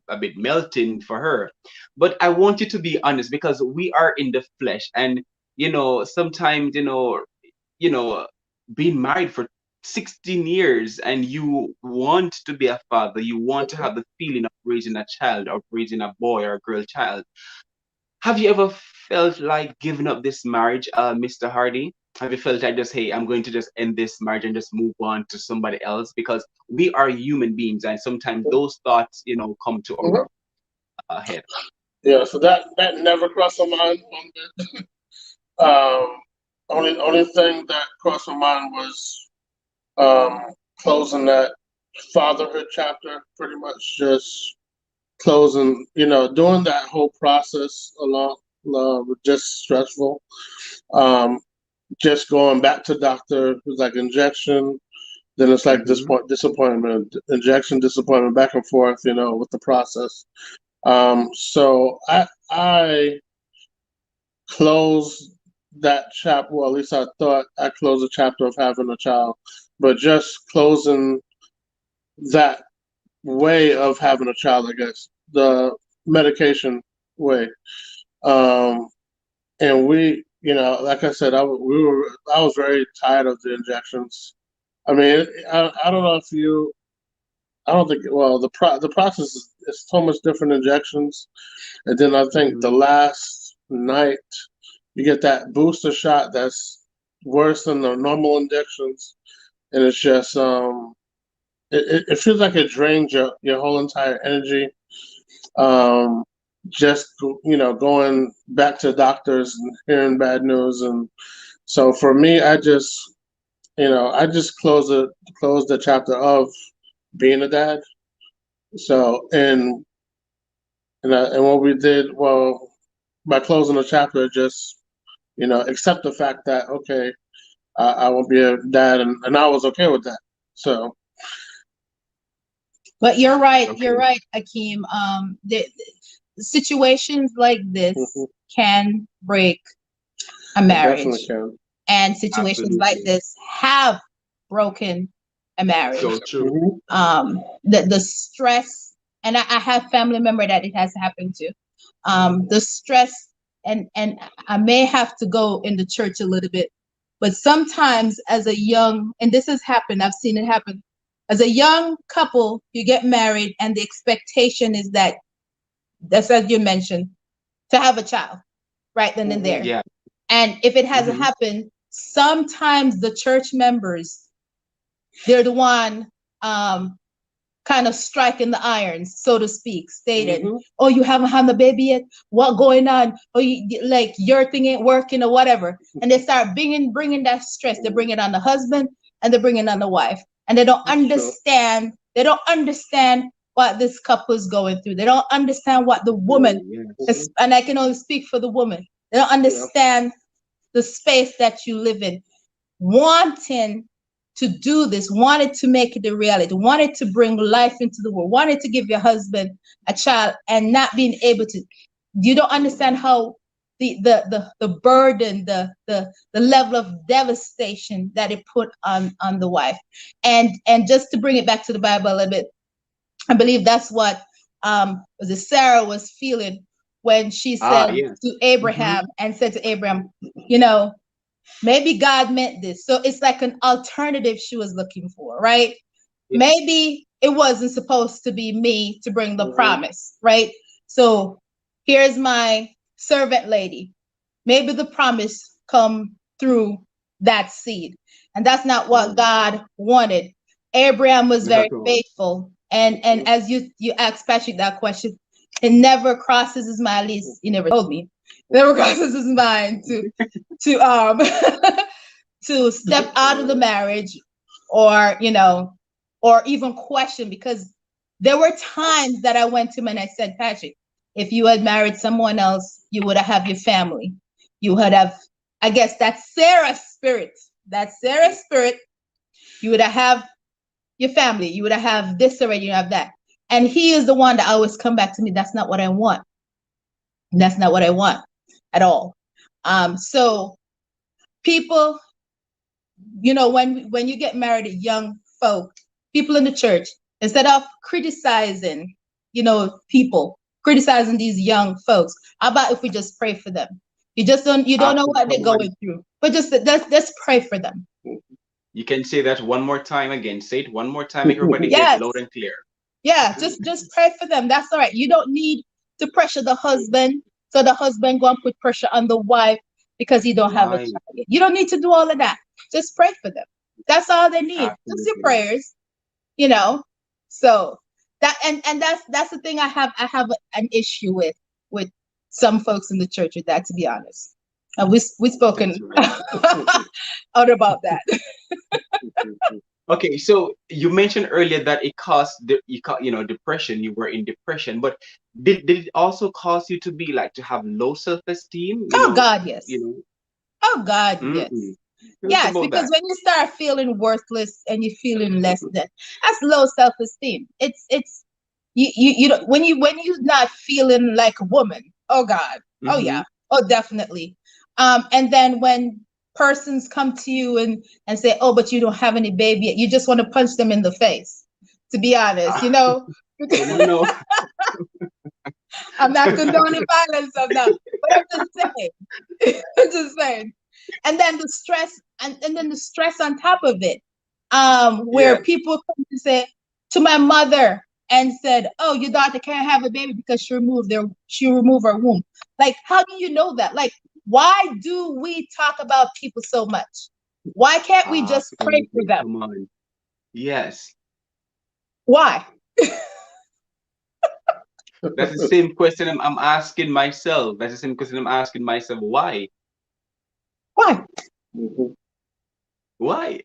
a bit melting for her. But I want you to be honest, because we are in the flesh, and sometimes you know, being married for 16 years, and you want to be a father, you want to have the feeling of raising a child, or raising a boy or a girl child. Have you ever felt like giving up this marriage, Mr. Hardy? Have you felt like, just, hey, I'm going to just end this marriage and just move on to somebody else? Because we are human beings, and sometimes those thoughts, come to our head. Yeah, so that never crossed my mind one bit. Only thing that crossed my mind was closing that fatherhood chapter. Pretty much just closing, doing that whole process along was just stressful. Um, just going back to doctor, it was like injection. Then it's like Hmm. disappointment, injection, disappointment, back and forth, with the process. So I closed that chapter. Well, at least I thought I closed the chapter of having a child, but just closing that way of having a child, I guess. medication way. And we, like I said, I was very tired of the injections. I mean, I don't know if you, I don't think, well, the process is so much different injections. And then I think the last night you get that booster shot that's worse than the normal injections. And it's just, it feels like it drains your whole entire energy. Um, just, going back to doctors and hearing bad news. And so for me, I just closed the chapter of being a dad. So, and what we did, well, by closing the chapter, just, accept the fact that, okay, I won't be a dad, and I was okay with that. So, But you're right. Okay. You're right, Ackeem. Situations like this mhm, can break a it definitely marriage, can. and situations like Absolutely. this have broken a marriage. So true. The stress, and I have family member that it has happened to. The stress, and I may have to go in the church a little bit, but sometimes as a young, and this has happened, I've seen it happen. As a young couple, you get married, and the expectation is that, that's as you mentioned, to have a child right then and Mhm. there. Yeah. And if it hasn't Hmm. happened, sometimes the church members, they're the one kind of striking the irons, so to speak, stating, Mhm. "Oh, you haven't had the baby yet. What going on? Oh, like your thing ain't working or whatever." And they start bringing that stress. They bring it on the husband and they bring it on the wife, and they don't That's true. understand. They don't understand what this couple is going through. They don't understand what the woman True. Yes. Mhm. is, and I can only speak for the woman. They don't Yeah. understand the space that you live in, wanting to do this, wanted to make it a reality, wanted to bring life into the world, wanted to give your husband a child, and not being able to. You don't understand how the burden, the level of devastation that it put on the wife. And just to bring it back to the Bible a little bit, I believe that's what was it Sarah was feeling when she Ah, said yes. to Hmm. Abraham, and said to Abraham, you know, maybe God meant this. So it's like an alternative she was looking for, right? Yeah. Maybe it wasn't supposed to be me to bring the Mhm. promise, right? So here's my servant lady. Maybe the promise come through that seed. And that's not what Mm. God wanted. Abraham was Not very at all. faithful. And as you asked Patrick that question, it never crosses his mind, at least he never told me. Never crosses his mind to to step out of the marriage, or or even question, because there were times that I went to him and I said, Patrick, if you had married someone else, you would have your family. You would have, I guess that's Sarah's spirit. That's Sarah's spirit. You would have your family. You would have this already, you have that. And he is the one that always come back to me. That's not what I want. That's not what I want at all. So people, when you get married, young folk, people in the church, instead of criticizing, people criticizing these young folks, how about if we just pray for them? You don't know Absolutely. what they're Come on. going through, but just let's pray for them. You can say that one more time again. Say it one more time. Everybody hear it Yes, loud and clear. yeah, just pray for them. That's all right. You don't need to pressure the husband, so the husband go and put pressure on the wife because he don't have a Right. child yet. You don't need to do all of that. Just pray for them. That's all they need. Just your Absolutely. prayers. you know so and that's the thing I have an issue with some folks in the church with that, to be honest. And we spoken That's right. out about that. Okay, so you mentioned earlier that it caused depression. You were in depression, but did it also cause you to be like to have low self-esteem? Oh God, yes. You Oh God, mm-mm. yes. Tell us Yes, about because that. when you start feeling worthless and you're feeling less than, that's low self-esteem. It's you don't, when you not feeling like a woman. Oh God. Oh Mm-hmm. yeah. Oh definitely. And then when persons come to you and say, "Oh, but you don't have any baby yet," you just want to punch them in the face. To be honest, No, no, no. I'm not condoning violence of that, but I'm just saying. I'm just saying. And then the stress, and then the stress on top of it, where Yeah. people come to say to my mother and said, "Oh, your daughter can't have a baby because she removed her womb." Like, how do you know that? Like, why do we talk about people so much? Why can't we just pray for Absolutely. them? Come on. Yes. Why? That's the same question I'm asking myself. That's the same question I'm asking myself. Why? Why? Mhm. Why?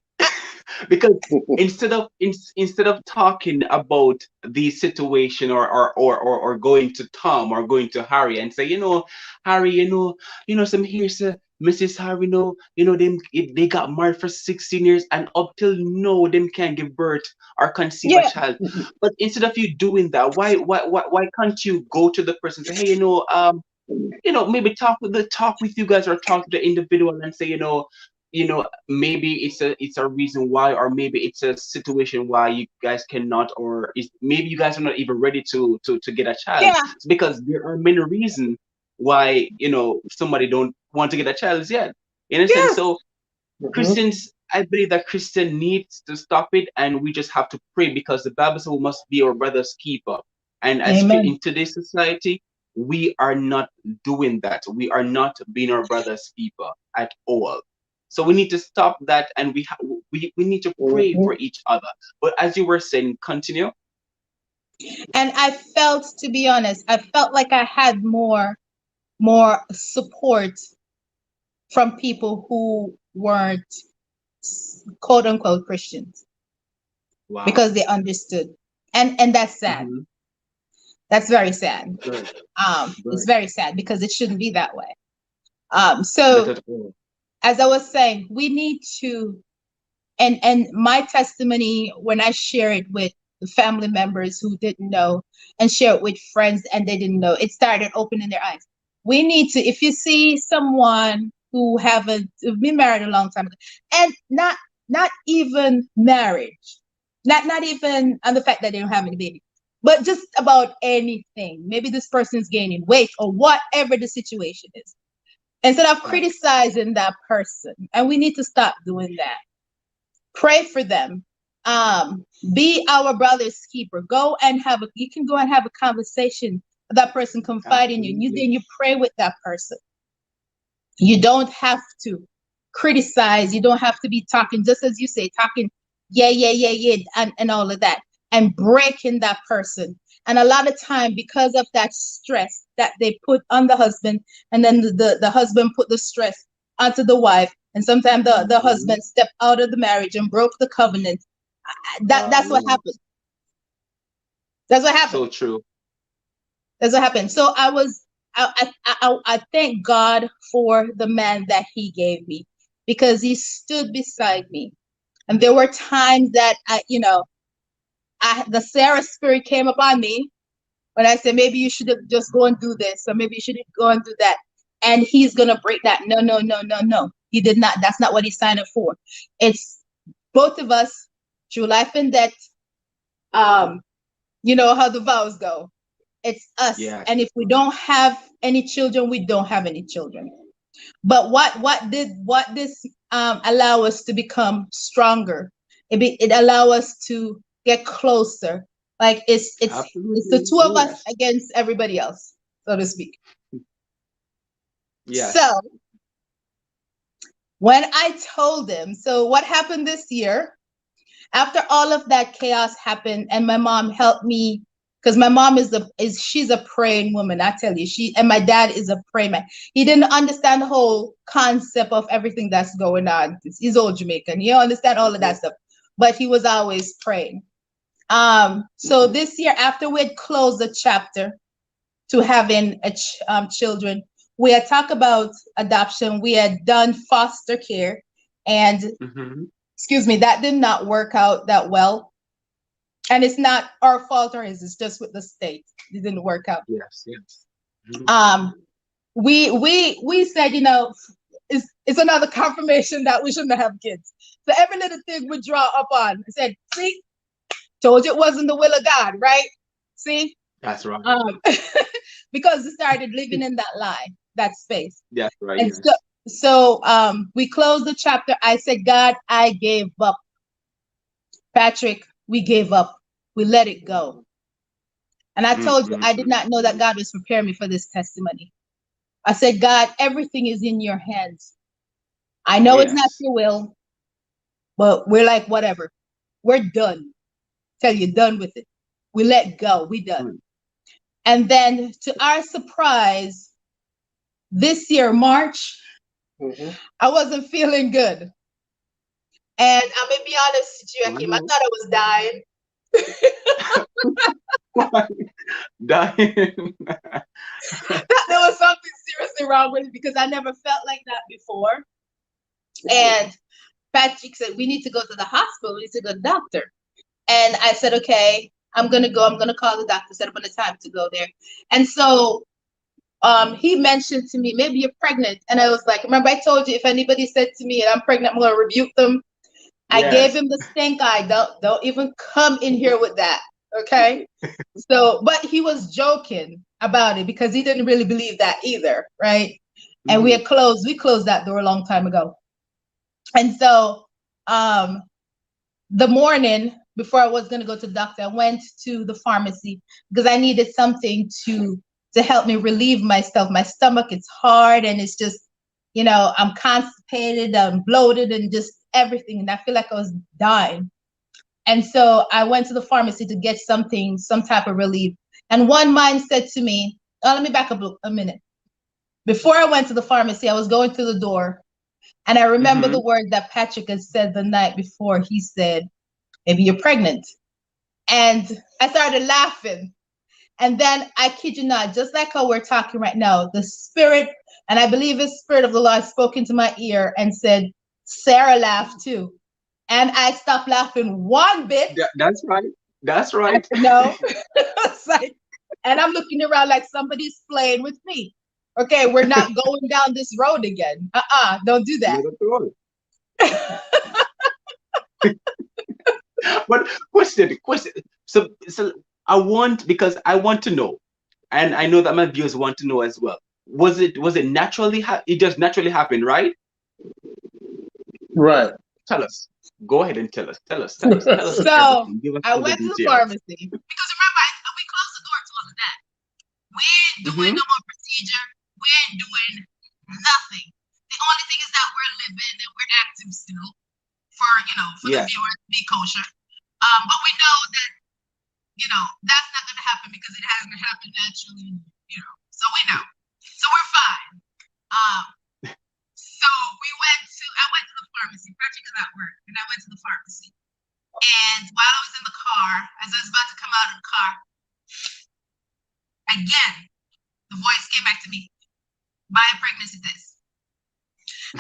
Because instead of talking about the situation, or going to Tom or going to Harry and say, Harry, some here's Mrs. Harry, them they got married for 16 years and up till now them can't give birth or conceive a Yeah, child. But instead of you doing that, why can't you go to the person and say, hey, maybe talk with you guys, or talk to the individual and say, maybe it's a reason why, or maybe it's a situation why you guys cannot, or maybe you guys are not even ready to get a child. yeah, It's because there are many reasons why somebody don't want to get a child yet. You understand? yeah. So Mhm. Christians, I believe that Christian needs to stop it, and we just have to pray, because the Bible says we must be our brother's keeper. And Amen. in today's society, we are not doing that. We are not being our brother's keeper at all. So we need to stop that, and we need to pray for Mhm. each other. But as you were saying, continue. And I felt, to be honest, I felt like I had more support from people who weren't quote unquote Christians, Wow. because they understood. And that's sad. Hmm. That's very sad. Good. It's Good. very sad because it shouldn't be that way. Not So at all. as I was saying, we need to, and my testimony, when I share it with the family members who didn't know, and share it with friends and they didn't know, it started opening their eyes. We need to, if you see someone who haven't been married a long time ago, and not even marriage, not even on the fact that they don't have any baby, but just about anything. Maybe this person is gaining weight or whatever the situation is. Instead of Right. criticizing that person, and we need to stop doing that. Pray for them. Um, be our brother's keeper. You can go and have a conversation. That person confide in you, and Absolutely. then you pray with that person. You don't have to criticize. You don't have to be talking, just as you say, talking, yeah, yeah, yeah, yeah, and all of that, and breaking that person. And a lot of time, because of that stress that they put on the husband, and then the husband put the stress onto the wife, and sometimes the Hmm. husband stepped out of the marriage and broke the covenant. That's what Wow. happened. That's what happened. So true. That's what happened. So I thank God for the man that He gave me, because he stood beside me. And there were times that the Sarah spirit came upon me when I said, maybe you should just go and do this, or maybe you should go and do that. And he's gonna break that. No, no, no, no, no. He did not. That's not what he signed up for. It's both of us through life and death. Um, you know how the vows go. It's us. Yes. And if we don't have any children, we don't have any children. But what this allow us to become stronger? It allow us to get closer. Like it's the Absolutely. two of us Yes. against everybody else, so to speak. Yes. So when I told him, so what happened this year, after all of that chaos happened, and my mom helped me, because my mom she's a praying woman. I tell you, and my dad is a praying man. He didn't understand the whole concept of everything that's going on. He's old Jamaican. He don't understand all of that stuff, but he was always praying. So Mhm. this year, after we had closed the chapter to having children, we had talked about adoption. We had done foster care, and Mhm. excuse me, that did not work out that well. And it's not our fault or his, it's just with the state. It didn't work out. Yes. Yes. Mhm. Um, we said, it's another confirmation that we shouldn't have kids. So every little thing we draw up on, I said, see, told you it wasn't the will of God, right? See? That's right. um, because we started living in that lie, that space. That's right. And so, Yes. we closed the chapter. I said, God, I gave up. Patrick, we gave up. We let it go. And I Mm, told you, mm, I did mm, not know that mm. God was preparing me for this testimony. I said, God, everything is in your hands. I know it's not Yes. your will, but we're like, whatever. We're done. Tell you, done with it. We let go. We done. Mm. And then to our surprise, this year, March, Mm-hmm. I wasn't feeling good. And I'm gonna be honest with you, Oh Akeem, I no. thought I was dying. Dying. That there was something seriously wrong with it because I never felt like that before. And Patrick said, we need to go to the hospital. We need to go to the doctor. And I said, okay, I'm gonna go. I'm gonna call the doctor, set up on a time to go there. And so he mentioned to me, maybe you're pregnant. And I was like, remember I told you if anybody said to me and I'm pregnant, I'm gonna rebuke them. I gave Yes. him the stink eye. Don't even come in here with that. Okay. So, but he was joking about it because he didn't really believe that either, right? And Hmm. we closed that door a long time ago. And so um the morning before I was gonna go to the doctor, I went to the pharmacy because I needed something to help me relieve myself. My stomach is hard and it's just, I'm constipated, I'm bloated and just everything. And I feel like I was dying. And so I went to the pharmacy to get something, some type of relief. And one mind said to me, oh, let me back up a minute. Before I went to the pharmacy, I was going through the door and I remember Hmm. the word that Patrick had said the night before. He said, maybe you're pregnant. And I started laughing. And then I kid you not, just like how we're talking right now, the spirit, and I believe the spirit of the Lord spoke into my ear and said, Sarah laughed too. And I stopped laughing one bit. That's right. That's I right. said, no. It's like, and I'm looking around like somebody's playing with me. Okay, we're not going down this road again. Don't do that. Not at all. But question. So because I want to know, and I know that my viewers want to know as well. Was it naturally? It just naturally happened, right? Right. Tell us. Go ahead and tell us. Tell us. Tell us. Tell us So everything. Give us I all the went to the details. pharmacy because remember, we closed the door to all of that. We ain't doing Mm-hmm. no more procedure. We ain't doing nothing. The only thing is that we're living and we're active still for the Yes. viewers to be kosher. But we know that, that's not going to happen because it hasn't happened naturally. So we know. So we're fine. Um, so I went to the pharmacy. Patrick is at work, and I went to the pharmacy. And while I was in the car, as I was about to come out of the car, again, the voice came back to me, buy a pregnancy test.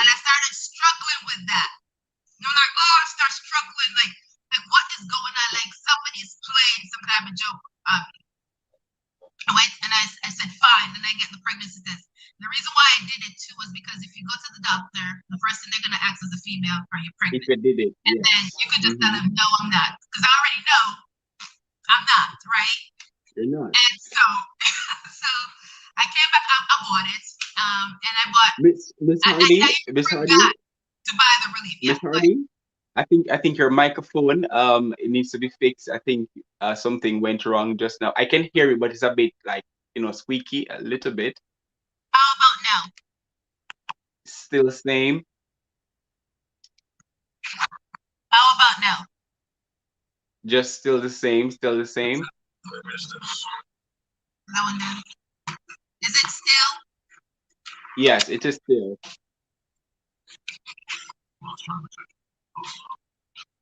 And I started struggling with that. Like, oh, I start struggling, like what is going on? Like somebody's playing some type of joke on me. I went and I said, fine, and I get the pregnancy test. The reason why I did it too was because if you go to the doctor, the first thing they're gonna ask is a female, are you If pregnant? you did it, And then yes. you could just tell Mm-hmm. them, no, I'm not. Because I already know I'm not, right? You're not. And so so I came back, I bought it. And I bought Miss I Hardy. even Miss Hardy. forgot to buy the relief. Miss Yeah, but Hardy. I think your microphone it needs to be fixed. I think something went wrong just now. I can hear it, but it's a bit like squeaky a little bit. how about now? Still the same. How about now? Just still the same. Still the same. That one down. Is it still? Yes, it is still.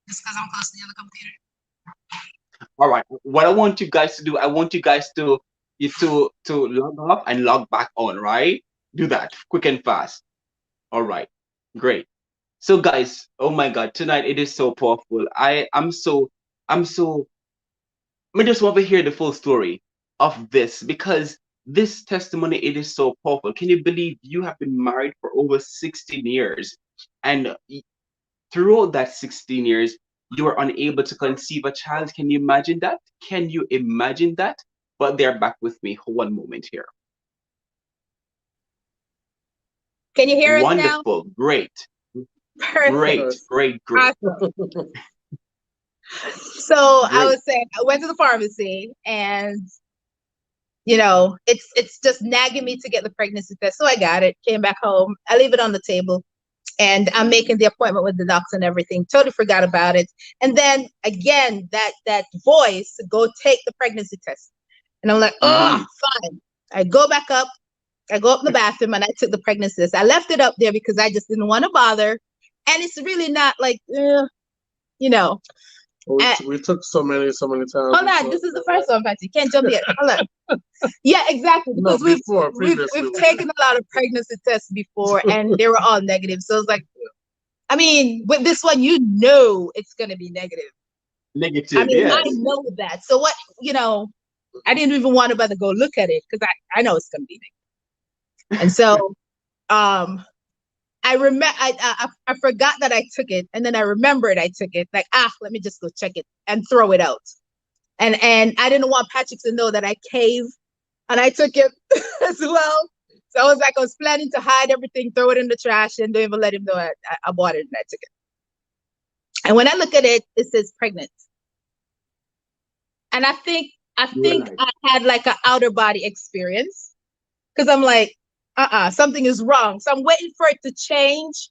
Just because I'm close to the other computer. All right. What I want you guys to do, I want you guys to log off and log back on, right? Do that quick and fast. All right. Great. So guys, oh my God, tonight it is so powerful. I'm so I just want to hear the full story of this because this testimony it is so powerful. Can you believe you have been married for over 16 years and throughout that 16 years you were unable to conceive a child? Can you imagine that? Can you imagine that? but they're back with me. One moment here. Can you hear us now? Wonderful. Great. Perfect. Great. Awesome. So I was saying, I went to the pharmacy, and it's just nagging me to get the pregnancy test. So I got it. Came back home. I leave it on the table, and I'm making the appointment with the doctor and everything. Totally forgot about it. And then again, that voice, go take the pregnancy test. And I'm like, oh, fine. I go back up. I go up in the bathroom, and I took the pregnancy test. I left it up there because I just didn't want to bother. And it's really not like, We took so many times. Hold on, this is the first one, Patsy. You can't jump yet. Hold on. Yeah, exactly. Because we've taken a lot of pregnancy tests before, and they were all negative. So it's like, I mean, with this one, it's going to be negative. Negative. I mean, yes. I know that. So what, I didn't even want to go look at it because I know it's going to be negative. And so, I remember I forgot that I took it, and then I remembered I took it. Like, let me just go check it and throw it out. And I didn't want Patrick to know that I caved, and I took it as well. So I was planning to hide everything, throw it in the trash, and don't even let him know I bought it and I took it. And when I look at it, it says pregnant. And I think Right. I had like an outer body experience, because I'm like, something is wrong. So I'm waiting for it to change,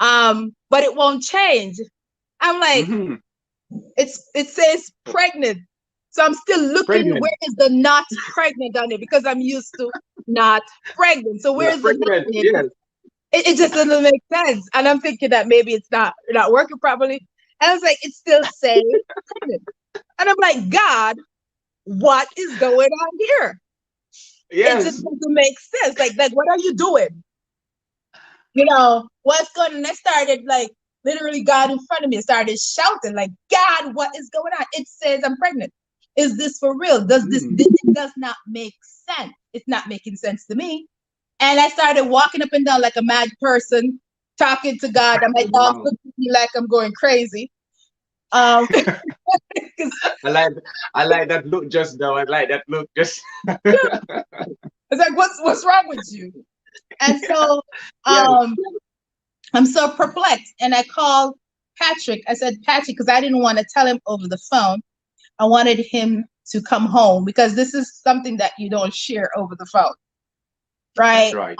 but it won't change. I'm like, it says pregnant. So I'm still looking, where is the not pregnant on it? Because I'm used to not pregnant. So where's the not? Yes. It just doesn't make sense. And I'm thinking that maybe it's not working properly. And I was like, it's still saying pregnant. And I'm like, God, what is going on here? Yes. It just doesn't make sense. Like, what are you doing? What's going on? I started literally, God in front of me started shouting, like, God, what is going on? It says I'm pregnant. Is this for real? This does not make sense. It's not making sense to me. And I started walking up and down like a mad person, talking to God. And my dog looked at me like I'm going crazy. I like that look just now. I like that look just. It's like, what's wrong with you? And so I'm so perplexed. And I called Patrick. I said, Patrick, because I didn't want to tell him over the phone. I wanted him to come home, because this is something that you don't share over the phone. Right? That's right.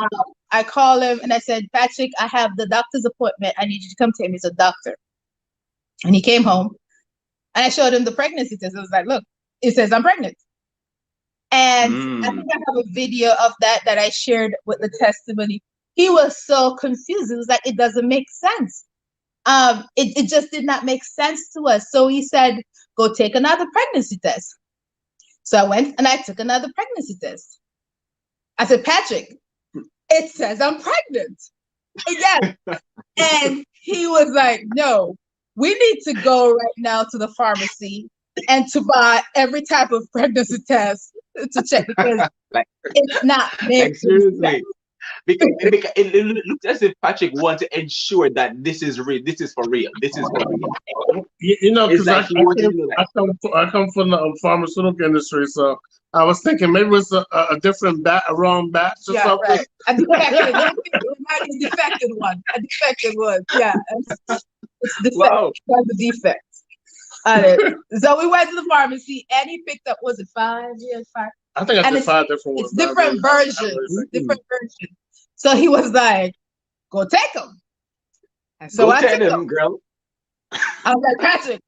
I called him and I said, Patrick, I have the doctor's appointment. I need you to come to him. He's a doctor. And he came home, and I showed him the pregnancy test. I was like, look, it says I'm pregnant. And I think I have a video of that I shared with the testimony. He was so confused. It was like, it doesn't make sense. It just did not make sense to us. So he said, go take another pregnancy test. So I went and I took another pregnancy test. I said, Patrick, it says I'm pregnant again. And he was like, no, we need to go right now to the pharmacy and to buy every type of pregnancy test to check, because it's not making sense. Because it looks as if Patrick wants to ensure that this is real. This is for real. This is for real. Because I come from the pharmaceutical industry, so I was thinking maybe it's a different wrong batch or something. Right. A defective one. A defective one. Yeah. It's defect. Wow. That's a defect. So we went to the pharmacy, and he picked up, was it 5 years? 5? I think I did 5 different ones. It's different versions. Different versions. So he was like, go take them. And so I took them, girl. I was like, Patrick,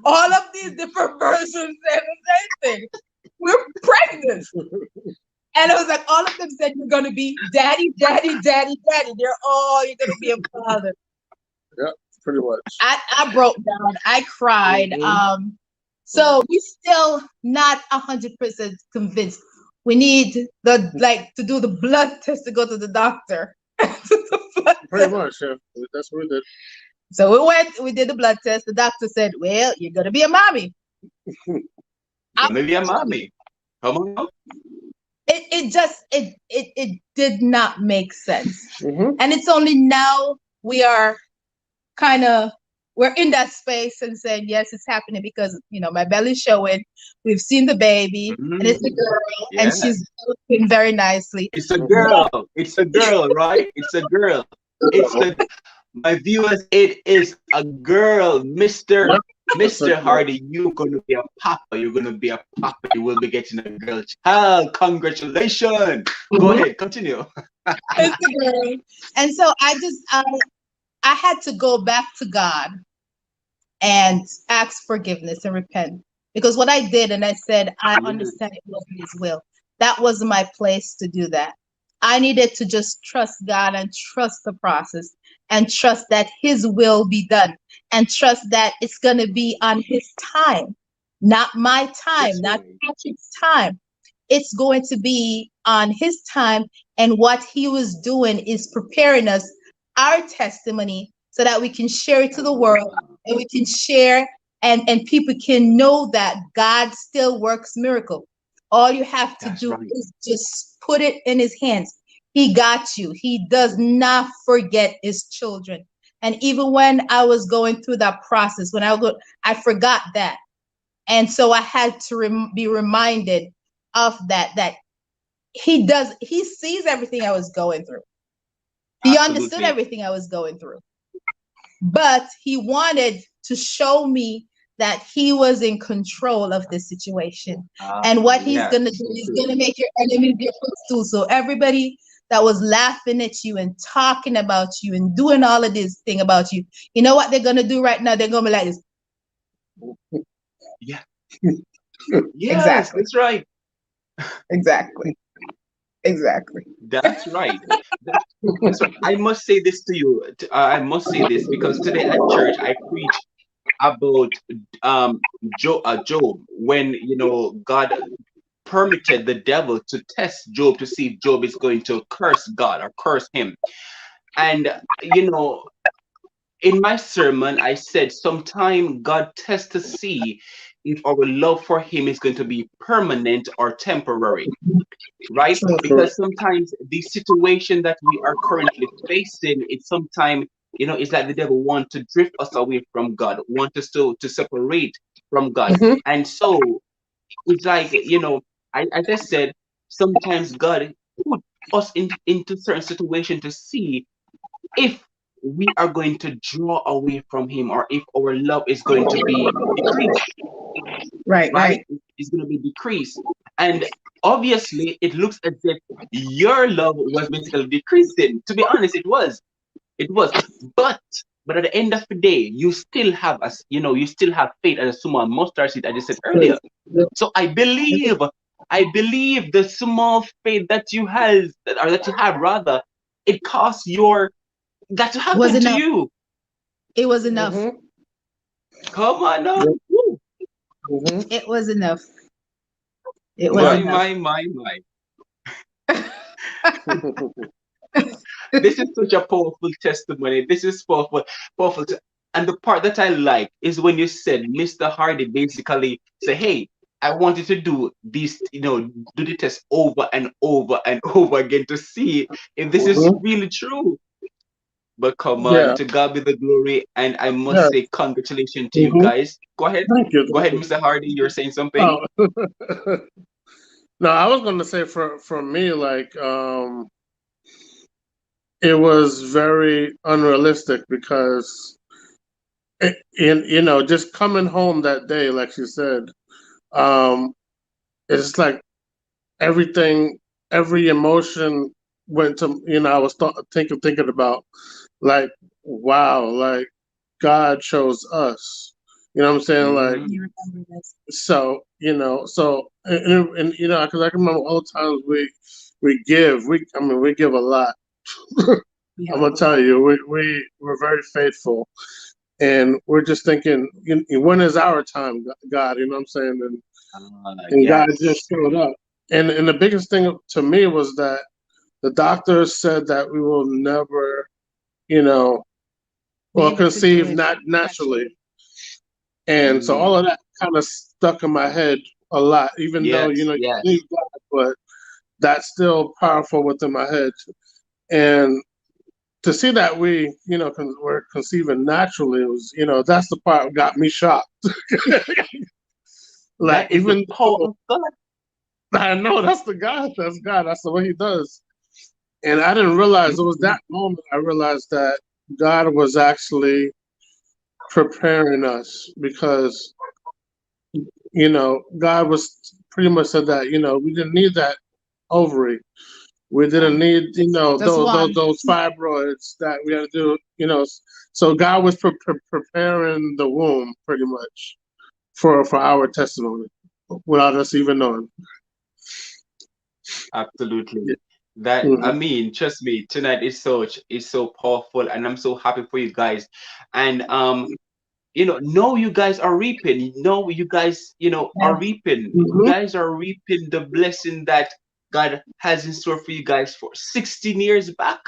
all of these different versions say the same thing. We're pregnant. And it was like, all of them said you're going to be daddy, daddy, daddy, daddy. You're going to be a father. Yeah, pretty much. I broke down. I cried. So we're still not 100% convinced. We need to do the blood test to go to the doctor. Pretty much, yeah. That's what we did. So we did the blood test. The doctor said, well, you're going to be a mommy. Maybe a mommy. Come on. It did not make sense. Mm-hmm. And it's only now we are kind of we're in that space and saying, yes, it's happening because, my belly's showing. We've seen the baby and it's a Mm, girl and yeah. she's looking very nicely. It's a Mhm. So, girl. It's a girl, right? It's a girl. It's a My viewers, it is a girl, Yep. It's a Mr. Hardy. You're gonna be a papa. You're gonna be a papa. You will be getting a girl child. Congratulations. Go Mhm. ahead, continue. it's a girl. And so I had to go back to God and ask forgiveness and repent. Because what I did, and I said, I Yeah, understand it wasn't his will. That wasn't my place to do that. I needed to just trust God and trust the process and trust that his will be done and trust that it's going to be on his time, not my time, that's not right. Patrick's time. It's going to be on his time. And what he was doing is preparing us, our testimony, so that we can share it to the world Ah, and we can share and people can know that God still works miracle. All you have to that's do right. is just put it in his hands. He got you. He does not forget his children. And even when I was going through that process, I forgot that. And so I had to be reminded of that he sees everything I was going through. He understood Absolutely. everything I was going through. But he wanted to show me that he was in control of the situation. Ah, And what he's yes. going to do is going to make your enemies your footstool. So everybody that was laughing at you and talking about you and doing all of this thing about you, you know what they're going to do right now? They're going to be like this. Yeah. Yes, Exactly. that's right. Exactly. Exactly. That's right. That's, that's right. I must say this to you. I must say this because today at church I preached about Job, when God permitted the devil to test Job to see if Job is going to curse God or curse him. And in my sermon, I said sometime God tests to see if our love for him is going to be permanent or temporary, right? Mhm. Because sometimes the situation that we are currently facing, it's sometimes, it's like the devil want to drift us away from God, want us to separate from God. Mhm. And so it's like, as I said, sometimes God put us into certain situation to see if we are going to draw away from him or if our love is going to be decreased, Right, right? right. It's going to be decreased. And obviously, it looks as if your love was basically decreasing. To be honest, it was. It was. But but at the end of the day, you still have you still have faith as a small mustard seed, as I said earlier. So I believe the small faith that you has or that you have rather, it costs your that to Was happen to enough. you. It was enough. Mhm. Come on now. Yep. Woo. Mhm. It was enough. It was Yep. My, enough. my, my, my. This is such a powerful testimony. This is powerful, powerful. And the part that I like is when you said Mr. Hardy basically say, "Hey, I wanted to do this, do the test over and over and over again to see if this is Mhm. really true." But come on, Yeah. to God be the glory, and I must Yeah. say congratulations to you Mhm. guys. Go ahead, Thank you. go Thank ahead, you. Mr. Hardy. You're saying something. Oh. No, I was going to say for me, like, it was very unrealistic because, just coming home that day, like you said, um, it's like everything, every emotion went to, I was thinking about, like, wow, like God chose us. You know what I'm saying? Like, Hmm. You remember this. so, and because I can remember all the times we give, we give a lot. I'm Yeah. gonna tell you, we're very faithful, and we're just thinking, when is our time, God? You know what I'm saying? And God just Yes. showed up. And the biggest thing to me was that the doctors said that we will never, you know, Be or able to do conceive it not naturally. naturally. And so all Mm. of that kind of stuck in my head a lot, even though, Yes, you believe yes. God, but that's still powerful within my head. And to see that we, we're conceiving naturally, it was, that's the part that got me shocked. Like, That is the even power though of God. I know that's the God, that's God, that's the way He does. And I didn't realize it was Mhm. that moment I realized that God was actually preparing us because, God was pretty much said that, we didn't need that ovary. We didn't need, Just one. those fibroids that we had to do, So God was preparing the womb pretty much for our testimony without us even knowing. Absolutely. That I Mm-hmm. mean, trust me, tonight is so powerful, and I'm so happy for you guys. And no, you guys are reaping. No, you guys, are Yes. reaping. You Mm-hmm. guys are reaping the blessing that God has in store for you guys for 16 years back.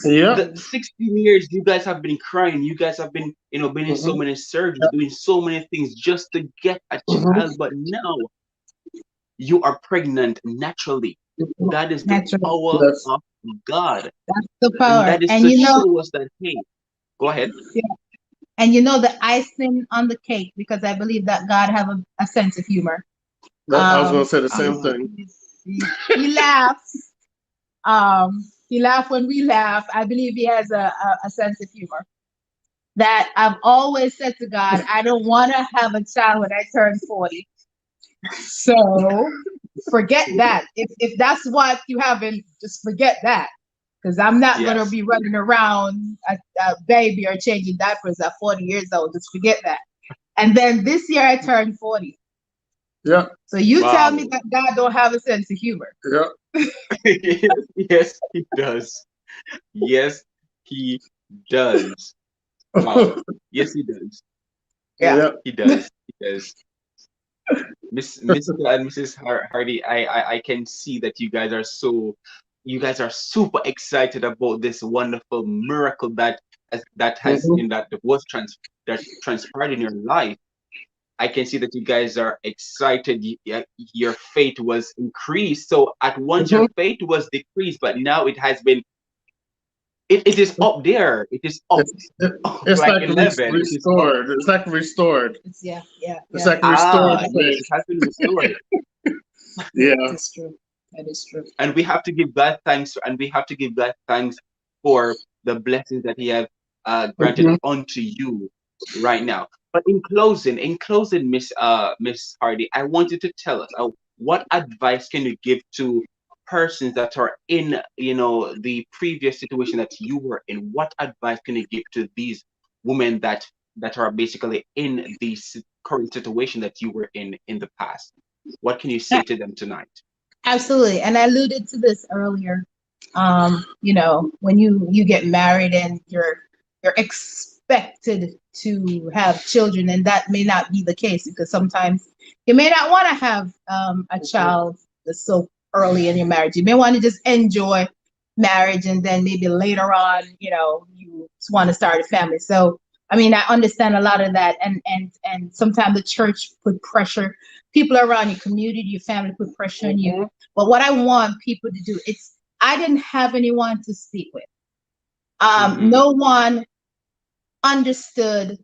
Yep. The 16 years you guys have been crying. You guys have been, been in so Mm-hmm. many surgeries, doing so many things just to get a child. Mm-hmm. But now you are pregnant naturally. That is the Naturally. power Yes. of God. That's the And power. that is And to show us that, hey, go ahead. and the icing on the cake, because I believe that God have a sense of humor. I was gonna say the He, same thing. he laughs. He laughs when we laugh. I believe he has a sense of humor. That I've always said to God, I don't want to have a child when I turn 40. So forget that. If that's what you haven't, just forget that. Because I'm not gonna Yes. be running around a baby or changing diapers at 40 years old. Just forget that. And then this year I turned 40. Yeah. So you tell me Wow. that God don't have a sense of humor. Yeah. Yes, he does. Yes, he does. Wow. Yes, he does. Yeah. Yeah. He does. He does. Mr. and Mrs. Hardy, I can see that you guys are super excited about this wonderful miracle that has Mm-hmm. in that was that transpired in your life. I can see that you guys are excited. Your faith was increased. So at once your Mm-hmm. faith was decreased, but now it has been it is up there. It is up It's, it, it's like like 11. It is up. restored. It's like restored. It's yeah, yeah, It's yeah. like restored Ah, That yes, faith. it has been restored. Yeah. is true. That is true. And we have to give God thanks, and we have to give God thanks for the blessings that He has granted Mm-hmm. unto you right now. But in closing, Miss Hardy, I want you to tell us what advice can you give to persons that are in the previous situation that you were in? What advice can you give to these women that are basically in the current situation that you were in the past? What can you say to them tonight? Absolutely. And I alluded to this earlier. When you get married and you're expected to have children, and that may not be the case because sometimes you may not want to have a child so early in your marriage. You may want to just enjoy marriage, and then maybe later on, you want to start a family. So I mean, I understand a lot of that, and sometimes the church put pressure, people around your community, your family put pressure on you. But what I want people to do, I didn't have anyone to speak with. Mm-hmm. No one understood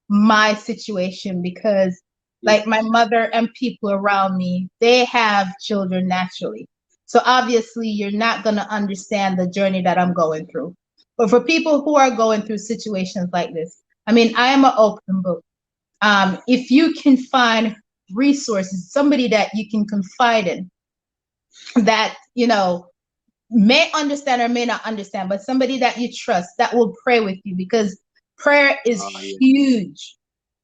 my situation because, like my Yes. mother and people around me, they have children naturally. So obviously, you're not going to understand the journey that I'm going through. But for people who are going through situations like this, I mean, I am an open book. If you can find resources, somebody that you can confide in, that may understand or may not understand, but somebody that you trust that will pray with you, because prayer is Yeah. huge.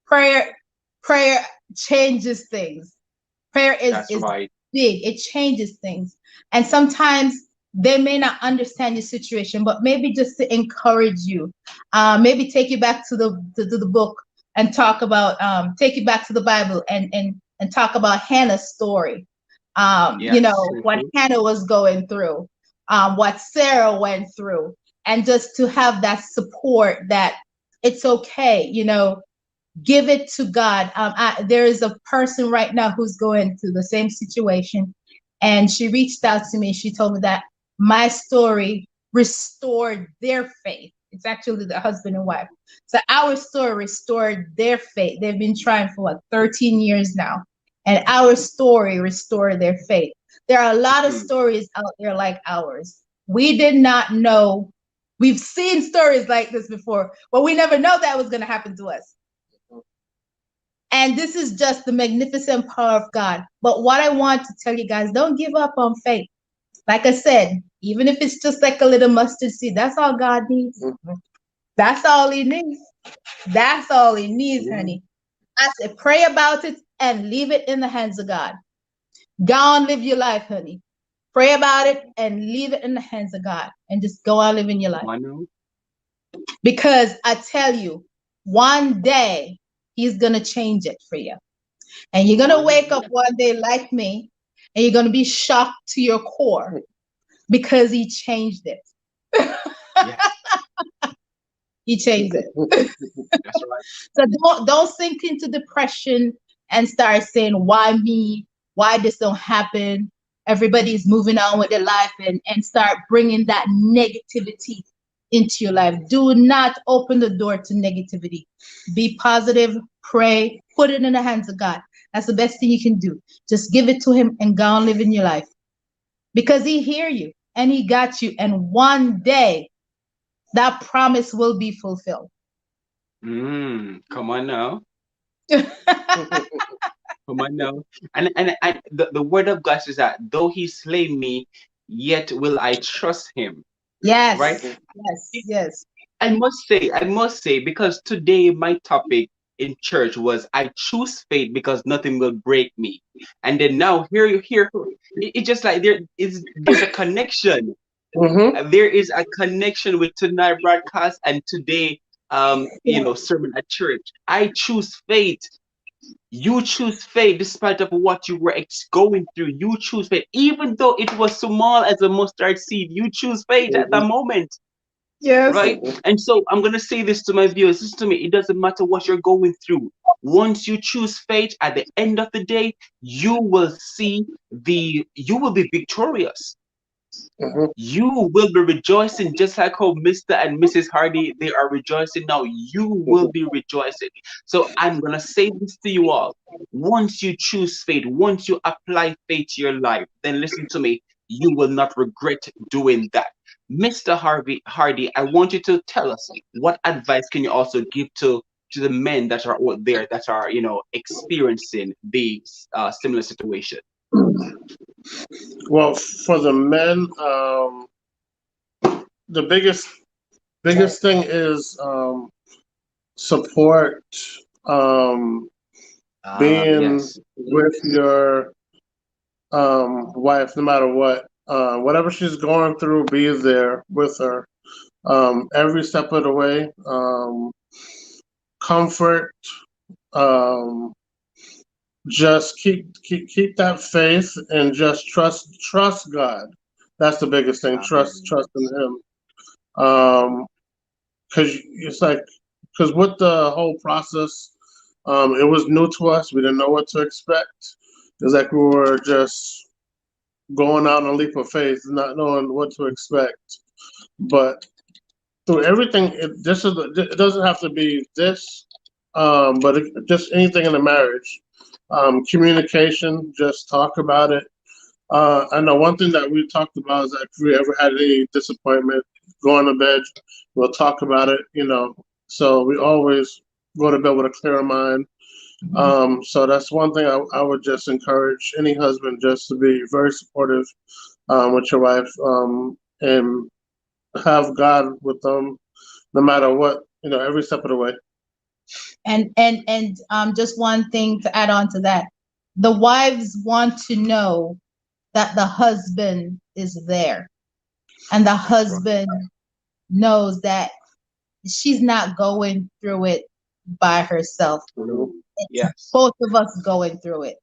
Prayer prayer changes things. Prayer That's is right. big. It changes things. And sometimes they may not understand your situation, but maybe just to encourage you, maybe take you back to the book and talk about, take you back to the Bible and talk about Hannah's story. Yes, so What true. Hannah was going through, what Sarah went through, and just to have that support that it's okay, give it to God. There is a person right now who's going through the same situation, and she reached out to me. She told me that my story restored their faith. It's actually the husband and wife. So our story restored their faith. They've been trying for what, 13 years now. And our story restored their faith. There are a lot of stories out there like ours. We did not know. We've seen stories like this before, but we never know that was going to happen to us. And this is just the magnificent power of God. But what I want to tell you guys, don't give up on faith. Like I said, even if it's just like a little mustard seed, that's all God needs. That's all he needs. That's all he needs, honey. I said, pray about it and leave it in the hands of God. Go on, live your life, honey. Pray about it and leave it in the hands of God. And just go on living your life. Because I tell you, one day he's going to change it for you. And you're going to wake up one day like me, and you're going to be shocked to your core because he changed it. He changed it. That's right. So don't sink into depression and start saying, why me? Why this don't happen? Everybody's moving on with their life, and start bringing that negativity into your life. Do not open the door to negativity. Be positive, pray, put it in the hands of God. That's the best thing you can do. Just give it to him and go on living your life. Because he hear you and he got you. And one day that promise will be fulfilled. Come on now. Come on now. And the word of God says that though he slay me, yet will I trust him. Yes. Right? Yes. I must say, because today my topic in church was I choose faith because nothing will break me. And then now here it's just like there's a connection. There is a connection with tonight broadcast and today sermon at church. I choose faith. You choose faith despite of what you were going through. You choose faith, even though it was small as a mustard seed. You choose faith at the moment. Yes. Right? And so I'm going to say this to my viewers. Listen to me. It doesn't matter what you're going through. Once you choose faith, at the end of the day, you will be victorious. You will be rejoicing just like how Mr. and Mrs. Hardy, they are rejoicing now. You will be rejoicing. So I'm going to say this to you all. Once you choose faith, once you apply faith to your life, then listen to me. You will not regret doing that. Mr. Hardy, I want you to tell us what advice can you also give to the men that are out there that are, experiencing the similar situation. Well, for the men, the biggest thing is support, being with your wife, no matter what. Whatever she's going through, be there with her every step of the way. Comfort. Just keep that faith and just trust God. That's the biggest thing. Trust in Him. Because with the whole process, it was new to us. We didn't know what to expect. It was like we were just going out on a leap of faith, not knowing what to expect. But through everything, it doesn't have to be this, but just anything in a marriage. Communication, just talk about it. I know one thing that we talked about is that if we ever had any disappointment, going to bed, we'll talk about it, So we always go to bed with a clear mind. So that's one thing I would just encourage any husband just to be very supportive with your wife and have God with them no matter what, every step of the way. And just one thing to add on to that. The wives want to know that the husband is there. And the husband knows that she's not going through it by herself. It's both of us going through it.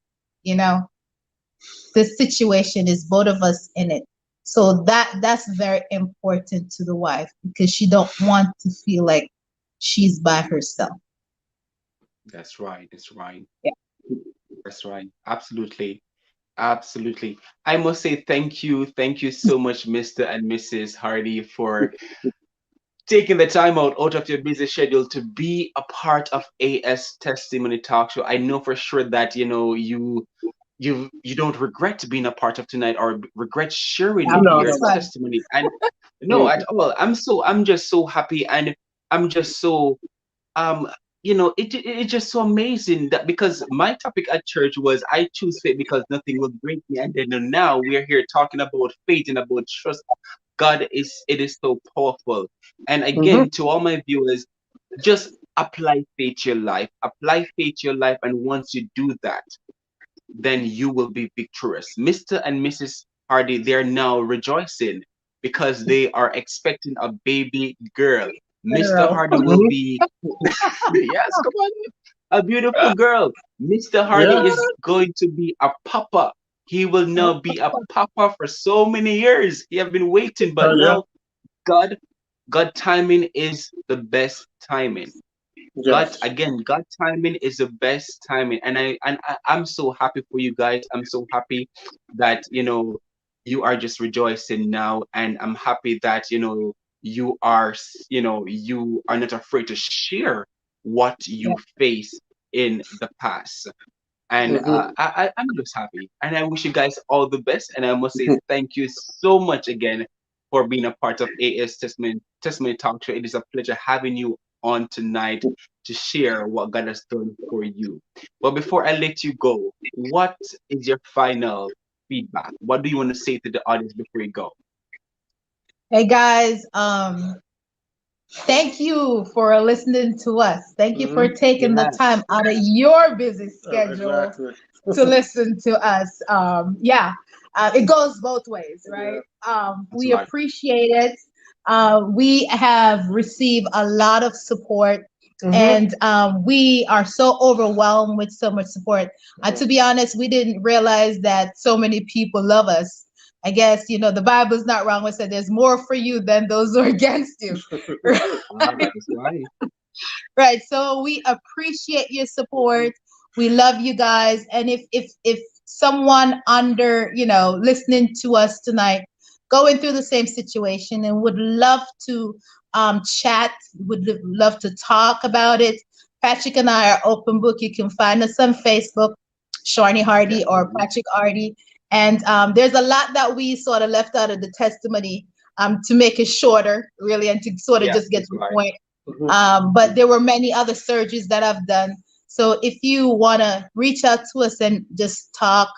The situation is both of us in it. So that's very important to the wife because she don't want to feel like she's by herself. That's right. Yeah. That's right. Absolutely. Absolutely. I must say thank you so much, Mr. and Mrs. Hardy, for taking the time out of your busy schedule to be a part of AS Testimony Talk Show. I know for sure that you don't regret being a part of tonight or regret sharing No, No, your it's no, no. fun. testimony. And no, at Mhm. all. I'm just so happy, and I'm just so um it's just so amazing that, because my topic at church was I choose faith because nothing will break me, and then now we're here talking about faith and about trust. God is it is so powerful. And Mhm. again, to all my viewers, just apply faith to your life. Apply faith to your life, and once you do that, then you will be victorious. Mr. and Mrs. Hardy, they're now rejoicing because they are expecting a baby girl. Mr. Girl. Hardy will Mhm. be, yes, come on, a beautiful girl. Mr. Hardy Yeah. is going to be a papa. He will now be a papa for so many years. He have been waiting, but Oh yeah. now God, God timing is the best timing. Yes. God timing is the best timing, and I'm so happy for you guys. I'm so happy that you are just rejoicing now, and I'm happy that you are not afraid to share what Yeah, you face in the past. And Mhm. I'm just happy, and I wish you guys all the best. And I must say thank you so much again for being a part of AS Testimony Talk Show. It is a pleasure having you on tonight to share what God has done for you. But before I let you go, what is your final feedback? What do you want to say to the audience before you go? hey guys, thank you for listening to us. Thank you for Mhm. taking the time Yes, out of your busy schedule Exactly. to listen to us. Yeah, it goes both ways, Yeah. right? that's We right. appreciate it. We have received a lot of support, Mhm. and we are so overwhelmed with so much support. To be honest, we didn't realize that so many people love us. I guess the Bible's not wrong when it said there's more for you than those who are against you. That's right. Right. So we appreciate your support. We love you guys. And if someone under, listening to us tonight going through the same situation and would love to chat, would love to talk about it, Patrick and I are open book. You can find us on Facebook, Shawnee Hardy or Definitely. Patrick Hardy. And there's a lot that we sort of left out of the testimony to make it shorter, really, and to sort of Yes, just get that's to the right. point. Mhm. But there were many other surgeries that I've done. So if you want to reach out to us and just talk,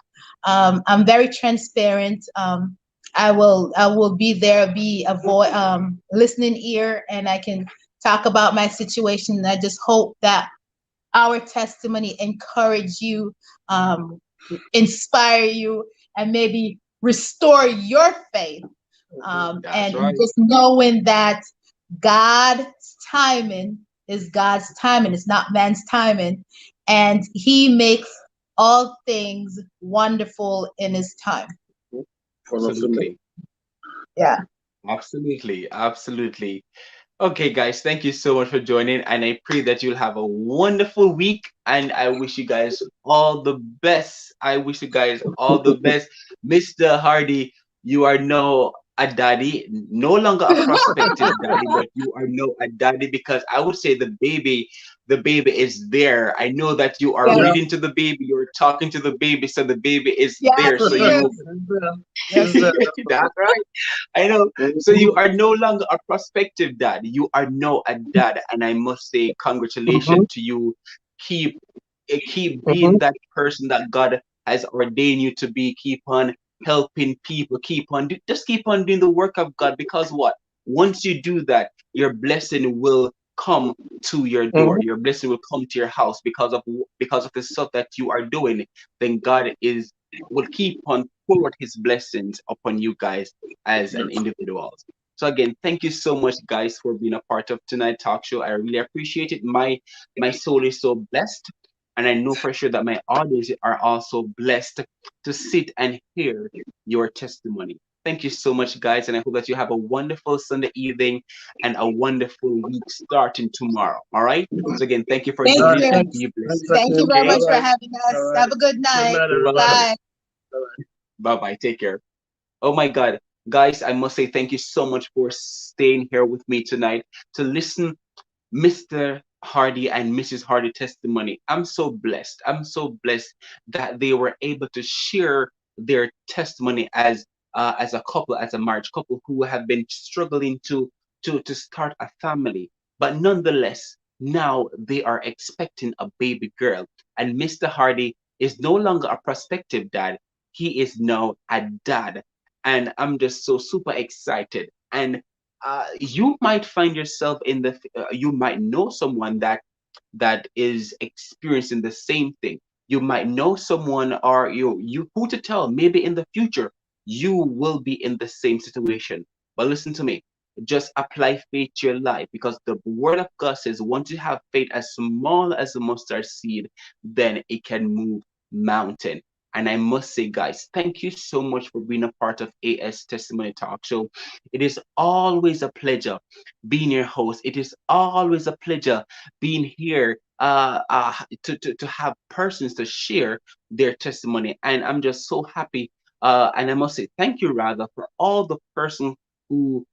I'm very transparent. I will be there, be a listening ear, and I can talk about my situation. And I just hope that our testimony encourage you, um, inspire you, and maybe restore your faith. That's And right. just knowing that God's timing is God's timing. It's not man's timing. And he makes all things wonderful in his time. Wonderful. Absolutely. Yeah. Absolutely. Absolutely. Okay, guys, thank you so much for joining, and I pray that you'll have a wonderful week. And I wish you guys all the best. I wish you guys all the best. Mr. Hardy, you are now a daddy, no longer a prospective daddy, but you are now a daddy, because I would say the baby is there. I know that you are Yes. Yeah. reading to the baby, you're talking to the baby, so the baby is Yes, there. So he is. you, Yes, he is. that's right. I know. So Mhm. you are no longer a prospective dad. You are now a dad, and I must say Mhm. congratulations to you. Keep keep being Mhm. that person that God has ordained you to be. Keep on helping people. Just keep on doing the work of God, because what? Once you do that, your blessing will come to your door. Mhm. Your blessing will come to your house because of the stuff that you are doing. Then God is will keep on forward his blessings upon you guys as an Yes. individual. So again, thank you so much, guys, for being a part of tonight's talk show. I really appreciate it. My soul is so blessed, and I know for sure that my audience are also blessed to sit and hear your testimony. Thank you so much, guys, and I hope that you have a wonderful Sunday evening and a wonderful week starting tomorrow. All right. So again, thank you for Thank All right. joining, you. and Thanks. be Thanks, blessed. Thank you Ackeem. very Okay. much All for right. having All us. right. Have a good Good night. night, You're everybody. welcome. Bye. Bye bye. Take care. Oh my God. Guys, I must say thank you so much for staying here with me tonight to listen Mr. Hardy and Mrs. Hardy testimony. I'm so blessed. I'm so blessed that they were able to share their testimony as a couple, as a marriage couple who have been struggling to start a family. But nonetheless, now they are expecting a baby girl. And Mr. Hardy is no longer a prospective dad. He is now a dad. And I'm just so super excited. And you might find yourself you might know someone that is experiencing the same thing. You might know someone, or you who to tell, maybe in the future you will be in the same situation. But listen to me, just apply faith to your life, because the word of God says once you have faith as small as a mustard seed, then it can move mountain. And I must say, guys, thank you so much for being a part of AS Testimony Talk Show. It is always a pleasure being your host. It is always a pleasure being here to have persons to share their testimony. And I'm just so happy. And I must say thank you rather for all the person who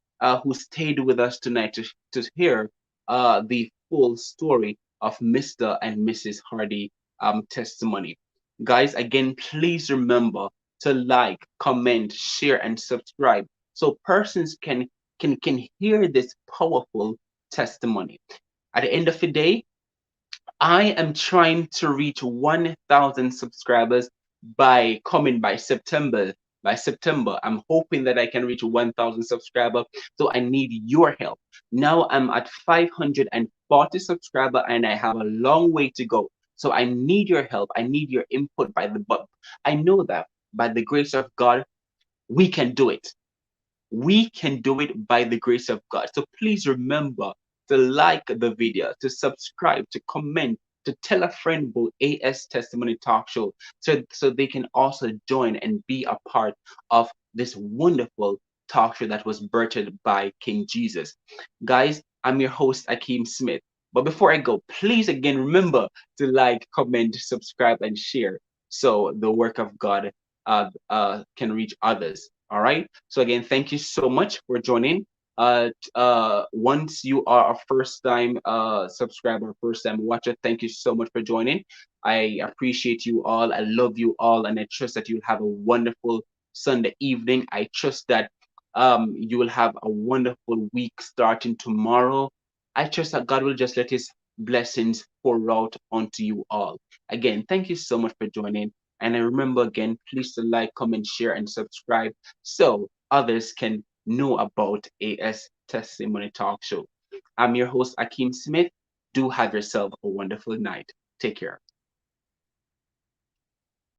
stayed with us tonight to hear the full story of Mr. and Mrs. Hardy testimony. Guys, again, please remember to like, comment, share, and subscribe so persons can hear this powerful testimony. At the end of the day, I am trying to reach 1,000 subscribers by coming by September. By September, I'm hoping that I can reach 1,000 subscribers. So I need your help. Now I'm at 540 subscribers and I have a long way to go. So I need your help. I need your input by the but I know that by the grace of God, we can do it. We can do it by the grace of God. So please remember to like the video, to subscribe, to comment, to tell a friend about AS Testimony Talk Show so they can also join and be a part of this wonderful talk show that was birthed by King Jesus. Guys, I'm your host, Ackeem Smith. But before I go, please again remember to like, comment, subscribe, and share so the work of God can reach others. All right. So again, thank you so much for joining. Once you are a first time subscriber, first time watcher, thank you so much for joining. I appreciate you all. I love you all, and I trust that you'll have a wonderful Sunday evening. I trust that you will have a wonderful week starting tomorrow. I trust that God will just let His blessings pour out onto you all. Again, thank you so much for joining. And I remember again, please to like, comment, share, and subscribe so others can know about AS Testimony Talk Show. I'm your host, Ackeem Smith. Do have yourself a wonderful night. Take care.